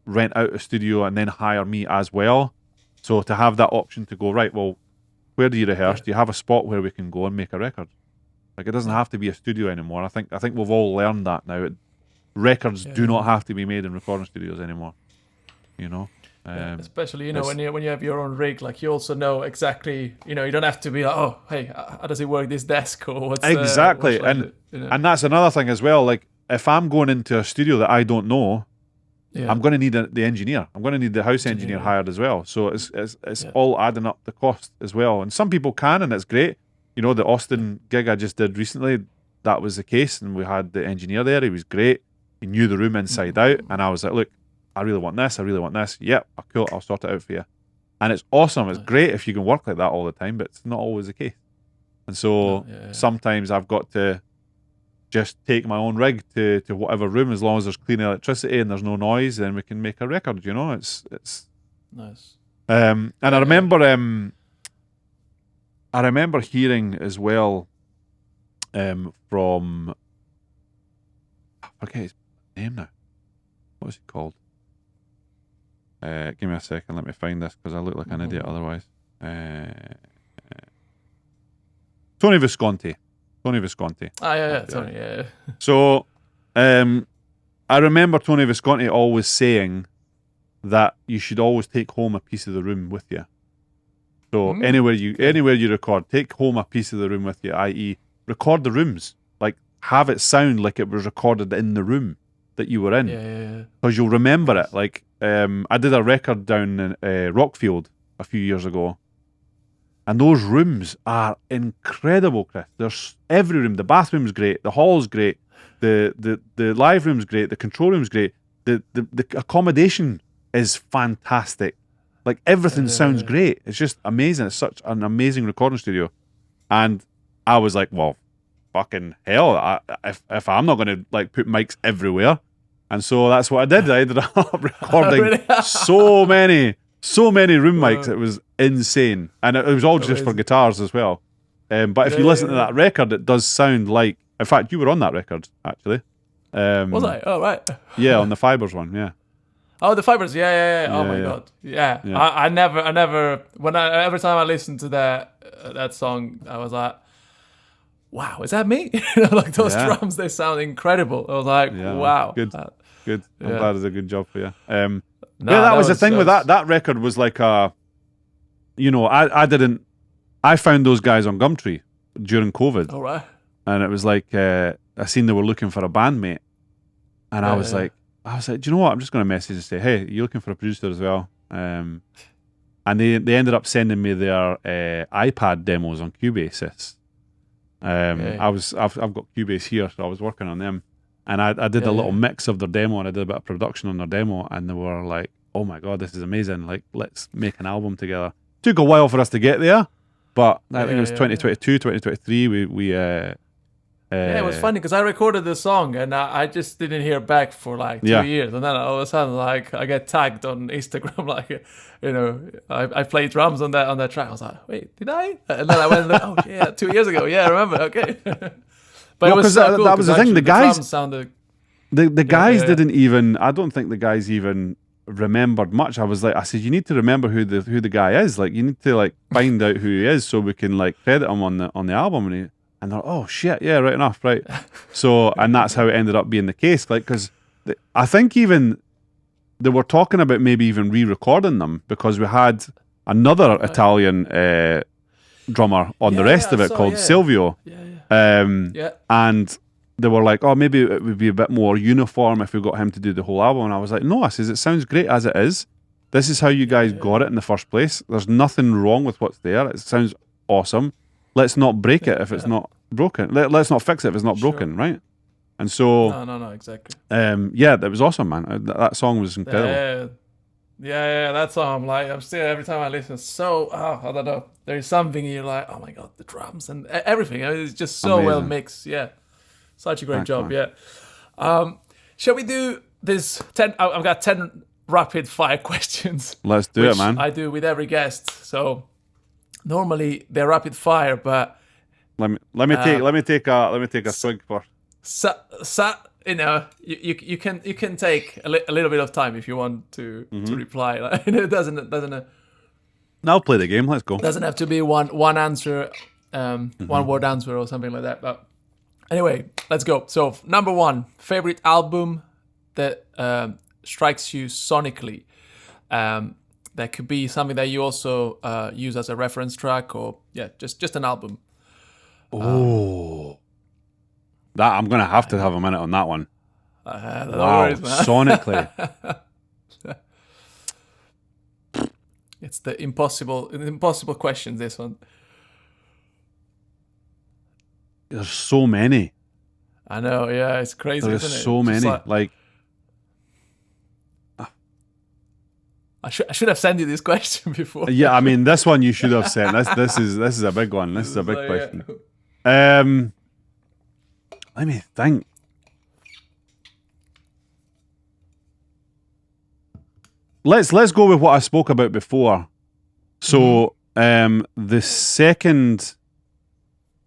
rent out a studio and then hire me as well. So to have that option to go, right, well, where do you rehearse? Do you have a spot where we can go and make a record? Like, it doesn't have to be a studio anymore. I think we've all learned that now. Records do not have to be made in recording studios anymore. You know, especially when you have your own rig, like, you also know exactly. You know, you don't have to be like, oh, hey, how does it work, this desk, or what's exactly. And that's another thing as well. Like, if I'm going into a studio that I don't know, I'm going to need the engineer. I'm going to need the house engineer hired as well. So it's all adding up the cost as well. And some people can, and it's great. You know, the Austin gig I just did recently, that was the case, and we had the engineer there. He was great. He knew the room inside out, and I was like, look, I really want this. Yep, cool, I'll sort it out for you. And it's awesome. It's great if you can work like that all the time, but it's not always the case. And so sometimes I've got to just take my own rig to whatever room, as long as there's clean electricity and there's no noise, then we can make a record, you know. It's nice. And I remember hearing as well from, I forget his name now. What was he called? Give me a second, let me find this, because I look like an idiot otherwise. Tony Visconti. Tony. Tony, yeah. So, I remember Tony Visconti always saying that you should always take home a piece of the room with you. So anywhere you record, take home a piece of the room with you, i.e., record the rooms. Like, have it sound like it was recorded in the room that you were in. Because you'll remember it. Like, I did a record down in Rockfield a few years ago, And those rooms are incredible, Chris. There's every room. The bathroom's great. The hall's great. The live room's great. The control room's great. The accommodation is fantastic. Like, everything sounds great. It's just amazing. It's such an amazing recording studio. And I was like, well, fucking hell, if I'm not going to like put mics everywhere. And so that's what I did. I ended up recording so many room mics. It was insane. And it was all just for guitars as well. But if you listen to that record, it does sound like, in fact, you were on that record, actually. Was I? Oh, right. Yeah, on the Fibers one, yeah. Oh, the Fibers, yeah. Oh my god, yeah. I never. Every time I listened to that song, I was like, wow, is that me? Like, those drums, they sound incredible. I was like, wow, good. I'm glad it's a good job for you. No, that was the thing with that record was like I found those guys on Gumtree during COVID. All right. And it was like I seen they were looking for a bandmate, and I was like, do you know what? I'm just going to message and say, hey, you looking for a producer as well? And they ended up sending me their iPad demos on Cubase. I've got Cubase here, so I was working on them, and I did a little mix of their demo, and I did a bit of production on their demo, and they were like, oh my god, this is amazing! Like, let's make an album together. Took a while for us to get there, but I think it was 2022, 2023. We it was funny because I recorded the song and I just didn't hear back for like 2 years, and then all of a sudden, like, I get tagged on Instagram, like, I played drums on that track. I was like, wait, did I? And then I went, oh yeah, 2 years ago. Yeah, I remember. Okay. But it was so cool, that was the thing. The guys sounded. The guys didn't even. I don't think the guys even remembered much. I said, you need to remember who the guy is. Like, you need to like find out who he is so we can like credit him on the album. And they're like, oh shit, yeah, right enough, right. So, and that's how it ended up being the case. Like, because I think even they were talking about maybe even re-recording them because we had another Italian drummer on the rest of it called Silvio. And they were like, oh, maybe it would be a bit more uniform if we got him to do the whole album. And I was like, no, I says, it sounds great as it is. This is how you guys got it in the first place. There's nothing wrong with what's there. It sounds awesome. Let's not break it if it's not broken. Let's not fix it if it's not broken, right? And so... No, exactly. That was awesome, man. That song was incredible. Yeah, that song, I'm still, every time I listen, I don't know. There's something you're like, oh my god, the drums and everything. I mean, it's just so well mixed. Yeah. Such a great job, man. Yeah. Shall we do this 10... I've got 10 rapid fire questions. Let's do it, man. I do with every guest. So... normally they're rapid fire, but let me take a swig first. You can take a little bit of time if you want to reply. Like, it doesn't. I'll play the game. Let's go. Doesn't have to be one answer, one word answer or something like that. But anyway, let's go. So number 1, favorite album that strikes you sonically. That could be something that you also use as a reference track, or just an album. Oh, that I'm gonna have to have a minute on that one. No wow, worries, man. sonically, it's the impossible question. This one. There's so many. I know. Yeah, it's crazy. There's isn't it? so many. Like I should have sent you this question before. Yeah, I mean, this one you should have sent. This is a big one. This is a big question. Let me think. Let's go with what I spoke about before. So, the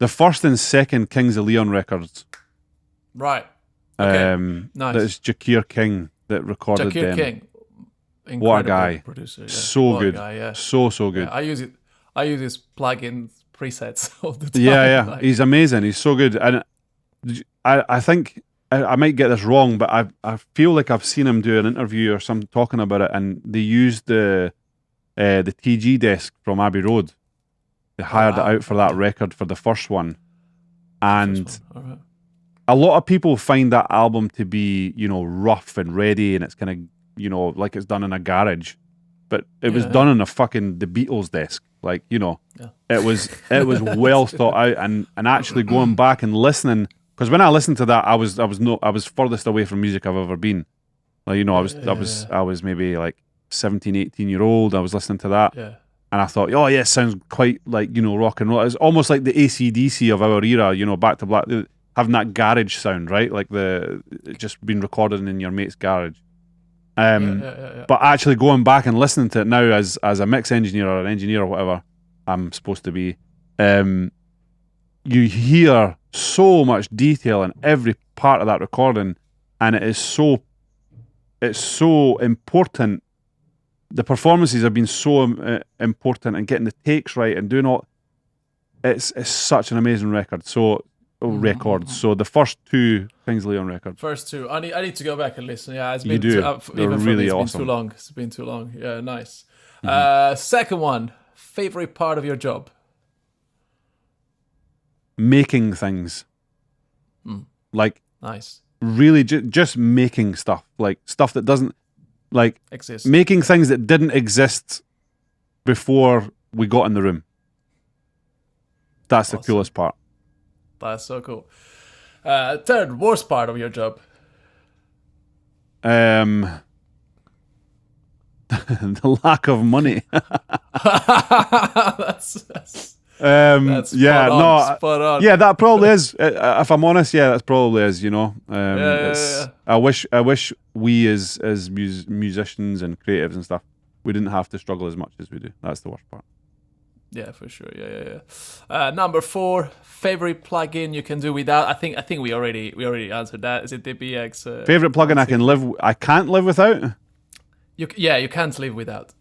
first and second Kings of Leon records. Right. Okay. Nice. That is Jakir King that recorded them. Jakir King. Incredible what a guy. Producer, yeah. So what good. Guy, yeah. So good. Yeah, I use his plugin presets all the time. Yeah. Like, he's amazing. He's so good. And I think I might get this wrong, but I feel like I've seen him do an interview or something talking about it, and they used the TG desk from Abbey Road. They hired it out for that record for the first one. And a lot of people find that album to be, rough and ready, and it's kind of, like it's done in a garage. But it was done on the Beatles desk. Like, you know, Yeah. it was well thought out, and actually going back and listening, because when I listened to that, I was furthest away from music I've ever been. Like, you know, I was maybe like 17, 18-year-old. I was listening to that. Yeah. And I thought, oh yeah, it sounds quite like, you know, rock and roll. It's almost like the AC/DC of our era, you know, Back to Black, having that garage sound, right? Like it just being recorded in your mate's garage. But actually going back and listening to it now as a mix engineer or an engineer or whatever I'm supposed to be, you hear so much detail in every part of that recording, and it's so important. The performances have been so important, and getting the takes right and doing all. It's such an amazing record. So records. So the first two Kingsley on record. First two. I need to go back and listen. Yeah, it's been You do. Even for really me, it's awesome. been too long. It's been too long. Yeah, nice. Second one. Favorite part of your job? Making things. Like nice. Really, just making stuff. Like stuff that doesn't exist. Making things that didn't exist before we got in the room. That's awesome. The coolest part. That's so cool. Third, worst part of your job? The lack of money. that's yeah, spot on. Yeah, that probably is. If I'm honest, yeah, that probably is. You know, I wish we as musicians and creatives and stuff, we didn't have to struggle as much as we do. That's the worst part. Yeah, for sure. Yeah. Number 4, favorite plugin you can do without. I think we already answered that. Is it DBX? Favorite plugin I can't live without? You can't live without.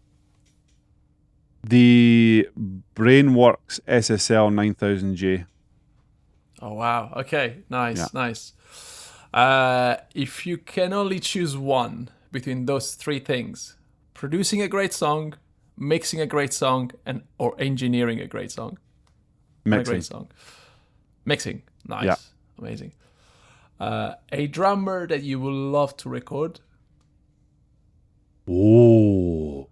The Brainworks SSL 9000J. Oh wow. Okay. Nice. If you can only choose one between those 3 things: producing a great song, mixing a great song, or engineering a great song. Mixing. A great song. Mixing. Nice. Yeah. Amazing. A drummer that you would love to record. Oh.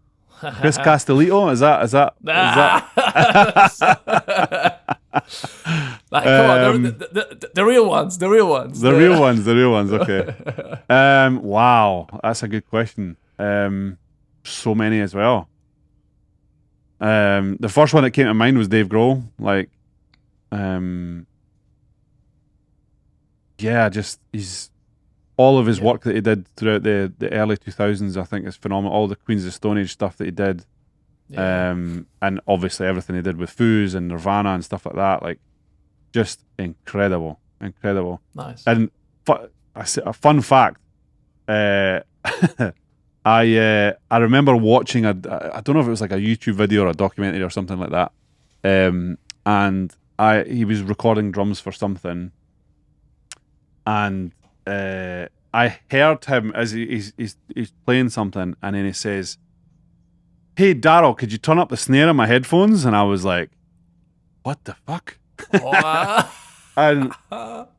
Chris Castellito? Is that? Like, come on, the real ones. The real ones. Okay. Wow, that's a good question. So many as well. The first one that came to mind was Dave Grohl. Like, just all of his work that he did throughout the early 2000s, I think, is phenomenal. All the Queens of Stone Age stuff that he did, and obviously everything he did with Foos and Nirvana and stuff like that, like, just incredible. Nice. And a fun fact, I remember watching I don't know if it was like a YouTube video or a documentary or something like that, and he was recording drums for something, and I heard him as he's playing something, and then he says, "Hey Darryll, could you turn up the snare on my headphones?" And I was like, "What the fuck?" And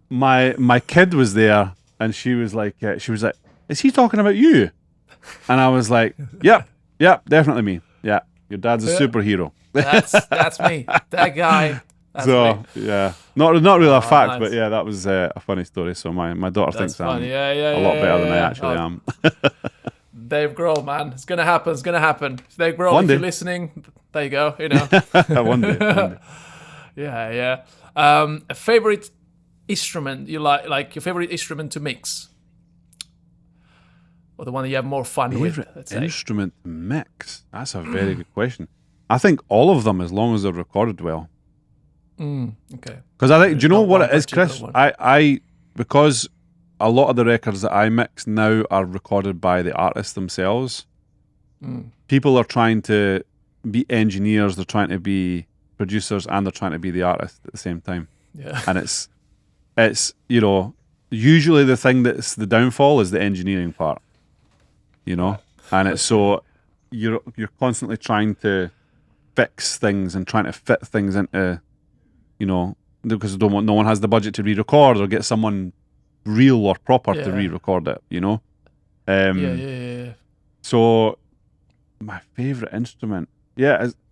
my kid was there, and she was like, "Is he talking about you?" And I was like, "Yep, definitely me. Yeah, your dad's a superhero." That's me. That guy. So yeah, not really a fact, nice. But yeah, that was a funny story. So my daughter thinks I'm a lot better than I actually am. Dave Grohl, man, it's gonna happen. Dave Grohl, if you're listening, there you go. You know, one day. Yeah. A favorite instrument you like your favorite instrument to mix, or the one that you have more fun with? Let's say. Instrument to mix. That's a very good question. I think all of them, as long as they're recorded well. Okay. Because I think, do you know what it is, Chris? I because a lot of the records that I mix now are recorded by the artists themselves. People are trying to be engineers, they're trying to be producers, and they're trying to be the artist at the same time. Yeah. And it's you know, usually the thing that's the downfall is the engineering part. You know? And it's so you're constantly trying to fix things and trying to fit things into, you know, because no one has the budget to re-record or get someone real or proper to re-record it, you know? Yeah. So my favourite instrument,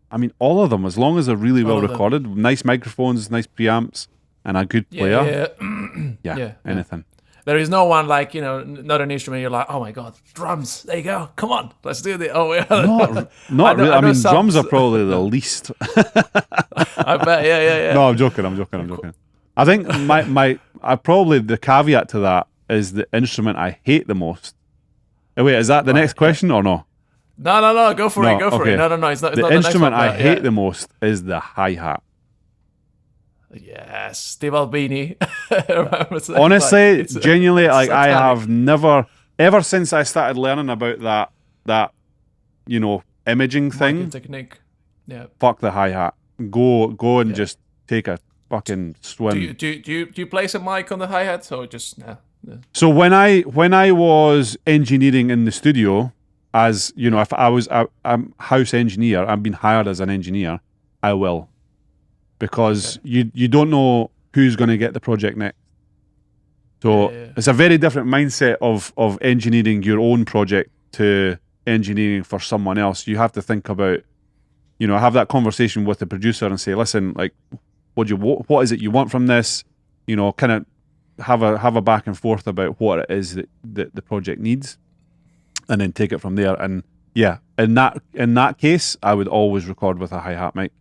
I mean, all of them, as long as they're really well All of them. recorded, nice microphones, nice preamps, and a good player. Yeah. Anything. There is no one like, not an instrument. You're like, oh my god, drums. There you go. Come on, let's do this. Oh yeah. Not really. I mean, some- drums are probably the least. I bet. Yeah. No, I'm joking. I think probably the caveat to that is the instrument I hate the most. Wait, is that the next question or no? No. Go for it. Go for okay. it. No. It's not. It's The not instrument the next I one, hate the most is the hi-hat. Yes, Steve Albini. Honestly, genuinely, like I satanic. have never, ever since I started learning about that imaging Marking thing. technique. Yeah. Fuck the hi-hat. Go and just take a fucking swim. Do you place a mic on the hi hat or just no? So when I was engineering in the studio, as you know, if I'm house engineer, I've been hired as an engineer, I will, because you don't know who's going to get the project next. So it's a very different mindset of engineering your own project to engineering for someone else. You have to think about, have that conversation with the producer and say, listen, like, what is it you want from this? Kind of have a back and forth about what it is that the project needs, and then take it from there. And yeah, in that case, I would always record with a hi-hat mic,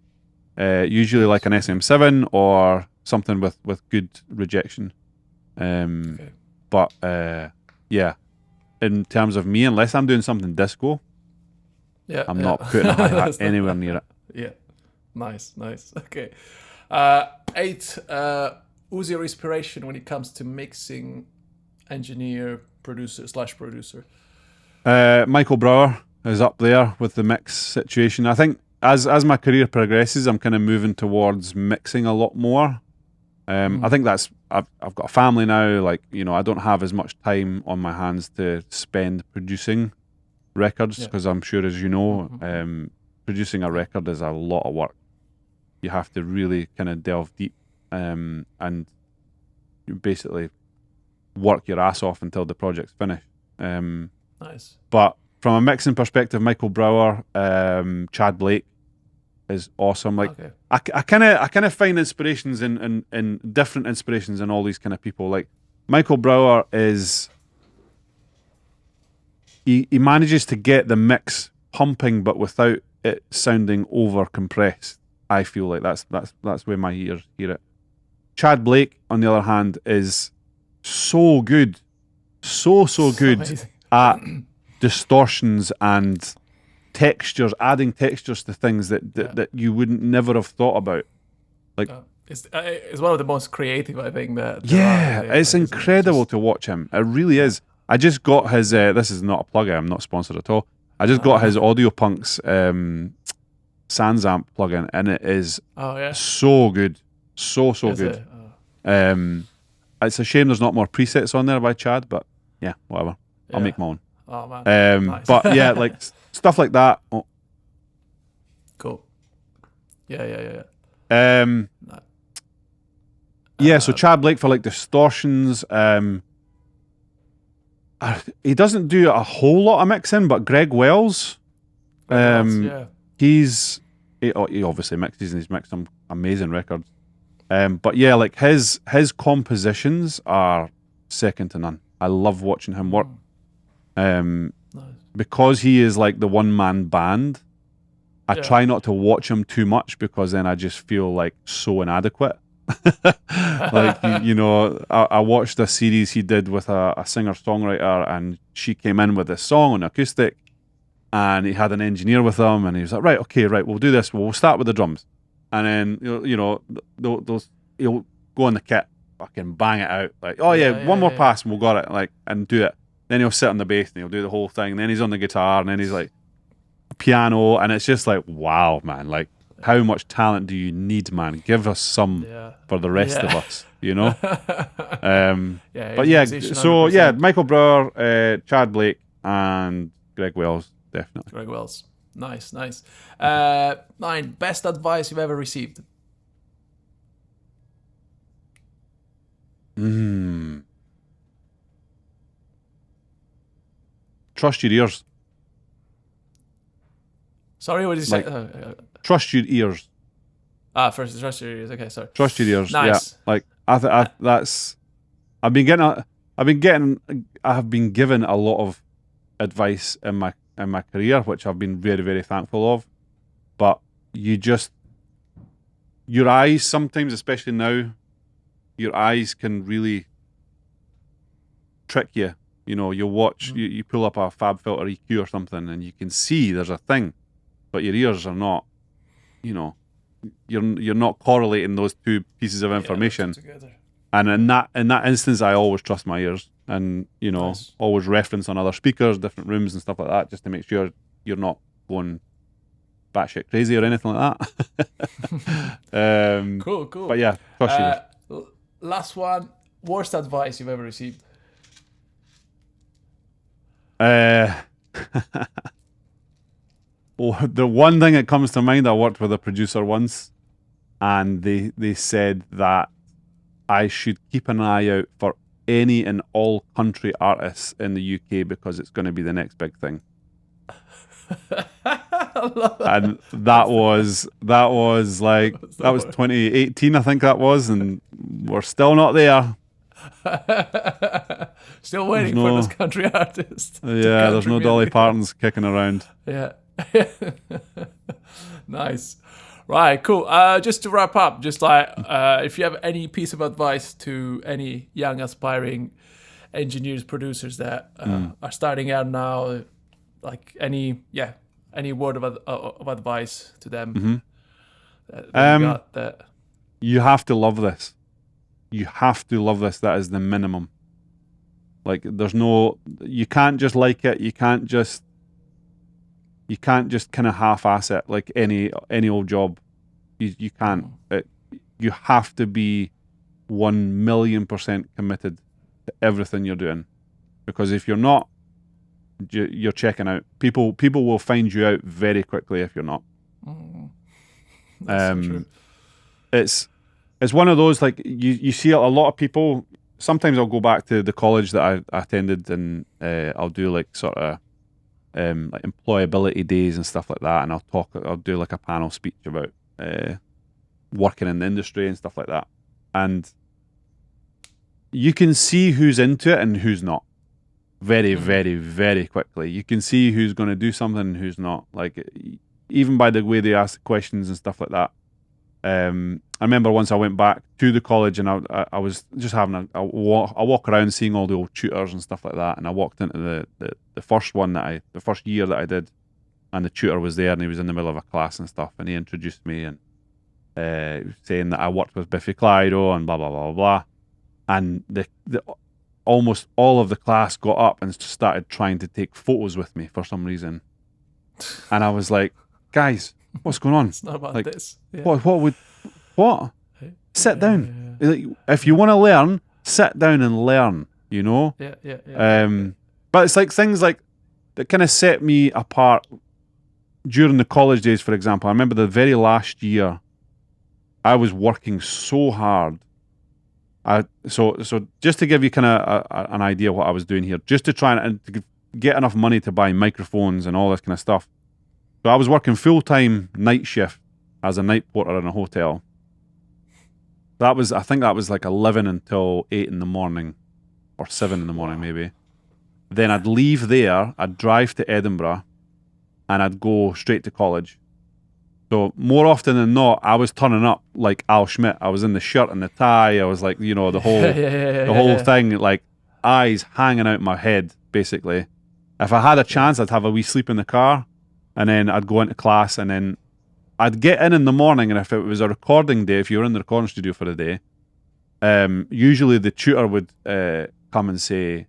usually like an SM7 or something with good rejection. But yeah, in terms of me, unless I'm doing something disco, I'm not putting a hi-hat anywhere near it. Yeah, nice. Okay, 8. Who's your inspiration when it comes to mixing, engineer, producer / producer? Michael Brower is up there with the mix situation. I think as my career progresses, I'm kind of moving towards mixing a lot more. I think that's I've got a family now. Like, I don't have as much time on my hands to spend producing records, because I'm sure, as you know, producing a record is a lot of work. You have to really kind of delve deep, and you basically work your ass off until the project's finished. Nice. But from a mixing perspective, Michael Brower, Chad Blake is awesome. Like, I kind of find inspirations in different inspirations in all these kind of people. Like, Michael Brower is he manages to get the mix pumping, but without it sounding over compressed. I feel like that's where my ears hear it. Chad Blake, on the other hand, is so good, so good amazing. at distortions and textures, adding textures to things that you wouldn't never have thought about. Like, it's one of the most creative, I think. It's incredible to watch him. It really is. I just got his. This is not a plug. I'm not sponsored at all. I just got his Audio Punks Sans Amp plugin, and it is so good, so good. It's a shame there's not more presets on there by Chad, but yeah, whatever. I'll make my own. Oh man, nice. But yeah, like stuff like that. Oh. Cool. Yeah. So Chad Blake for like distortions. He doesn't do a whole lot of mixing, but Greg Wells, he obviously mixes, and he's mixed some amazing records. But yeah, like his compositions are second to none. I love watching him work. Nice. Because he is like the one-man band, I try not to watch him too much, because then I just feel like so inadequate. Like, I watched a series he did with a singer-songwriter, and she came in with this song on acoustic, and he had an engineer with him, and he was like, right, we'll do this. We'll start with the drums, and then he'll go on the kit, fucking bang it out, like, one more pass and we'll got it, like, and do it. Then he'll sit on the bass and he'll do the whole thing. And then he's on the guitar, and then he's like piano, and it's just like, wow, man, like, how much talent do you need, man? Give us some for the rest of us, But yeah, so 100%. Michael Brower, Chad Blake, and Greg Wells, definitely. Greg Wells, nice. 9, best advice you've ever received. Trust your ears. Sorry, what did you say? Like, trust your ears. First, trust your ears. Okay, sorry. Trust your ears. Nice. Yeah. Like that's. I've been given a lot of advice in my career, which I've been very, very thankful of. But your eyes sometimes, especially now, your eyes can really trick you. You know, you watch, you pull up a Fab Filter EQ or something, and you can see there's a thing, but your ears are not. You know, you're not correlating those two pieces of information. And in that instance, I always trust my ears, and Nice. always reference on other speakers, different rooms and stuff like that, just to make sure you're not going batshit crazy or anything like that. Cool. But yeah, trust your ears. Last one. Worst advice you've ever received? Well, the one thing that comes to mind, I worked with a producer once, and they said that I should keep an eye out for any and all country artists in the UK because it's going to be the next big thing. And that was 2018, I think that was, and we're still not there. Still waiting for those country artists. Yeah, there's no Dolly Partons kicking around. Yeah. Nice. Right, cool. Just to wrap up, just like if you have any piece of advice to any young aspiring engineers, producers that are starting out now, like any word of advice to them. You have to love this. You have to love this. That is the minimum. Like, you can't just like it. You can't just kind of half-ass it like any old job. You can't. You have to be 1,000,000% committed to everything you're doing, because if you're not, you're checking out. People will find you out very quickly if you're not. That's so true. It's one of those, like, you see a lot of people. Sometimes I'll go back to the college that I attended, and I'll do like sort of like employability days and stuff like that, and I'll do like a panel speech about working in the industry and stuff like that, and you can see who's into it and who's not very, very, very quickly. You can see who's going to do something and who's not, like, even by the way they ask the questions and stuff like that. I remember once I went back to the college, and I was just having a walk around, seeing all the old tutors and stuff like that, and I walked into the first year that I did, and the tutor was there, and he was in the middle of a class and stuff, and he introduced me, and saying that I worked with Biffy Clyro and blah blah blah blah, and the almost all of the class got up and started trying to take photos with me for some reason, and I was like, guys, what's going on? It's not about like, this. Yeah. What? Sit down. Like, if you want to learn, sit down and learn. You know. Yeah. But it's like things like that kind of set me apart during the college days. For example, I remember the very last year, I was working so hard. So just to give you kind of an idea of what I was doing here, just to try and to get enough money to buy microphones and all this kind of stuff. So I was working full-time night shift as a night porter in a hotel. I think that was like 11 until 8 in the morning, or 7 in the morning maybe. Then I'd leave there, I'd drive to Edinburgh, and I'd go straight to college. So more often than not, I was turning up like Al Schmidt. I was in the shirt and the tie. I was like, the whole thing, like eyes hanging out my head, basically. If I had a chance, I'd have a wee sleep in the car, and then I'd go into class, and then I'd get in the morning, and if it was a recording day, if you were in the recording studio for the day, usually the tutor would come and say,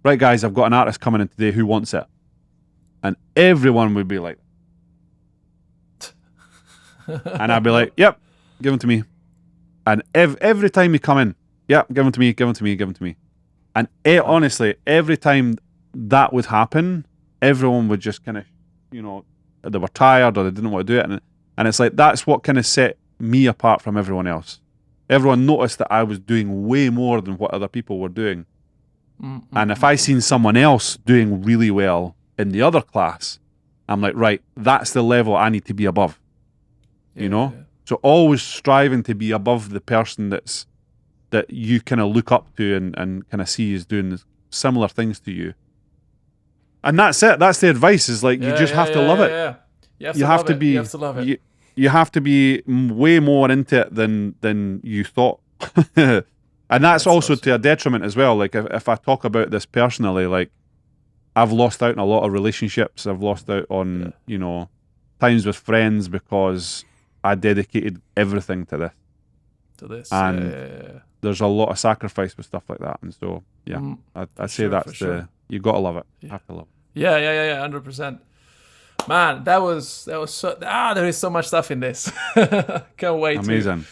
right guys, I've got an artist coming in today, who wants it? And everyone would be like, and I'd be like, yep, give him to me. And every time you come in, yep, give him to me, give him to me, give him to me. And honestly, every time that would happen, everyone would just kind of, they were tired or they didn't want to do it. And it's like, that's what kind of set me apart from everyone else. Everyone noticed that I was doing way more than what other people were doing. And if I seen someone else doing really well in the other class, I'm like, right, that's the level I need to be above. Yeah, You know? yeah. So always striving to be above the person that you kind of look up to and kind of see is doing similar things to you. And that's it. That's the advice, is like, you just have to love it. Yeah. You have to be, You have to love it. You have to be way more into it than you thought. And that's also awesome. to a detriment as well. Like, if I talk about this personally, like, I've lost out on a lot of relationships. I've lost out on, times with friends because I dedicated everything to this. And there's a lot of sacrifice with stuff like that. And so, I'd say that's you got to love it. You have to love it. Yeah, 100%. Man, that was so. There is so much stuff in this. Can't wait. Amazing.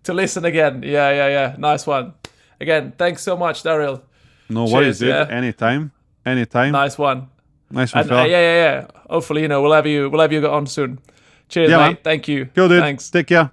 To listen again. Yeah. Nice one. Again, thanks so much, Darryll. No worries, dude. Yeah? Anytime. Nice one. Nice one, and, fella. Yeah. Hopefully, we'll have you on soon. Cheers, mate. Man. Thank you. Cool, dude. Thanks. Take care.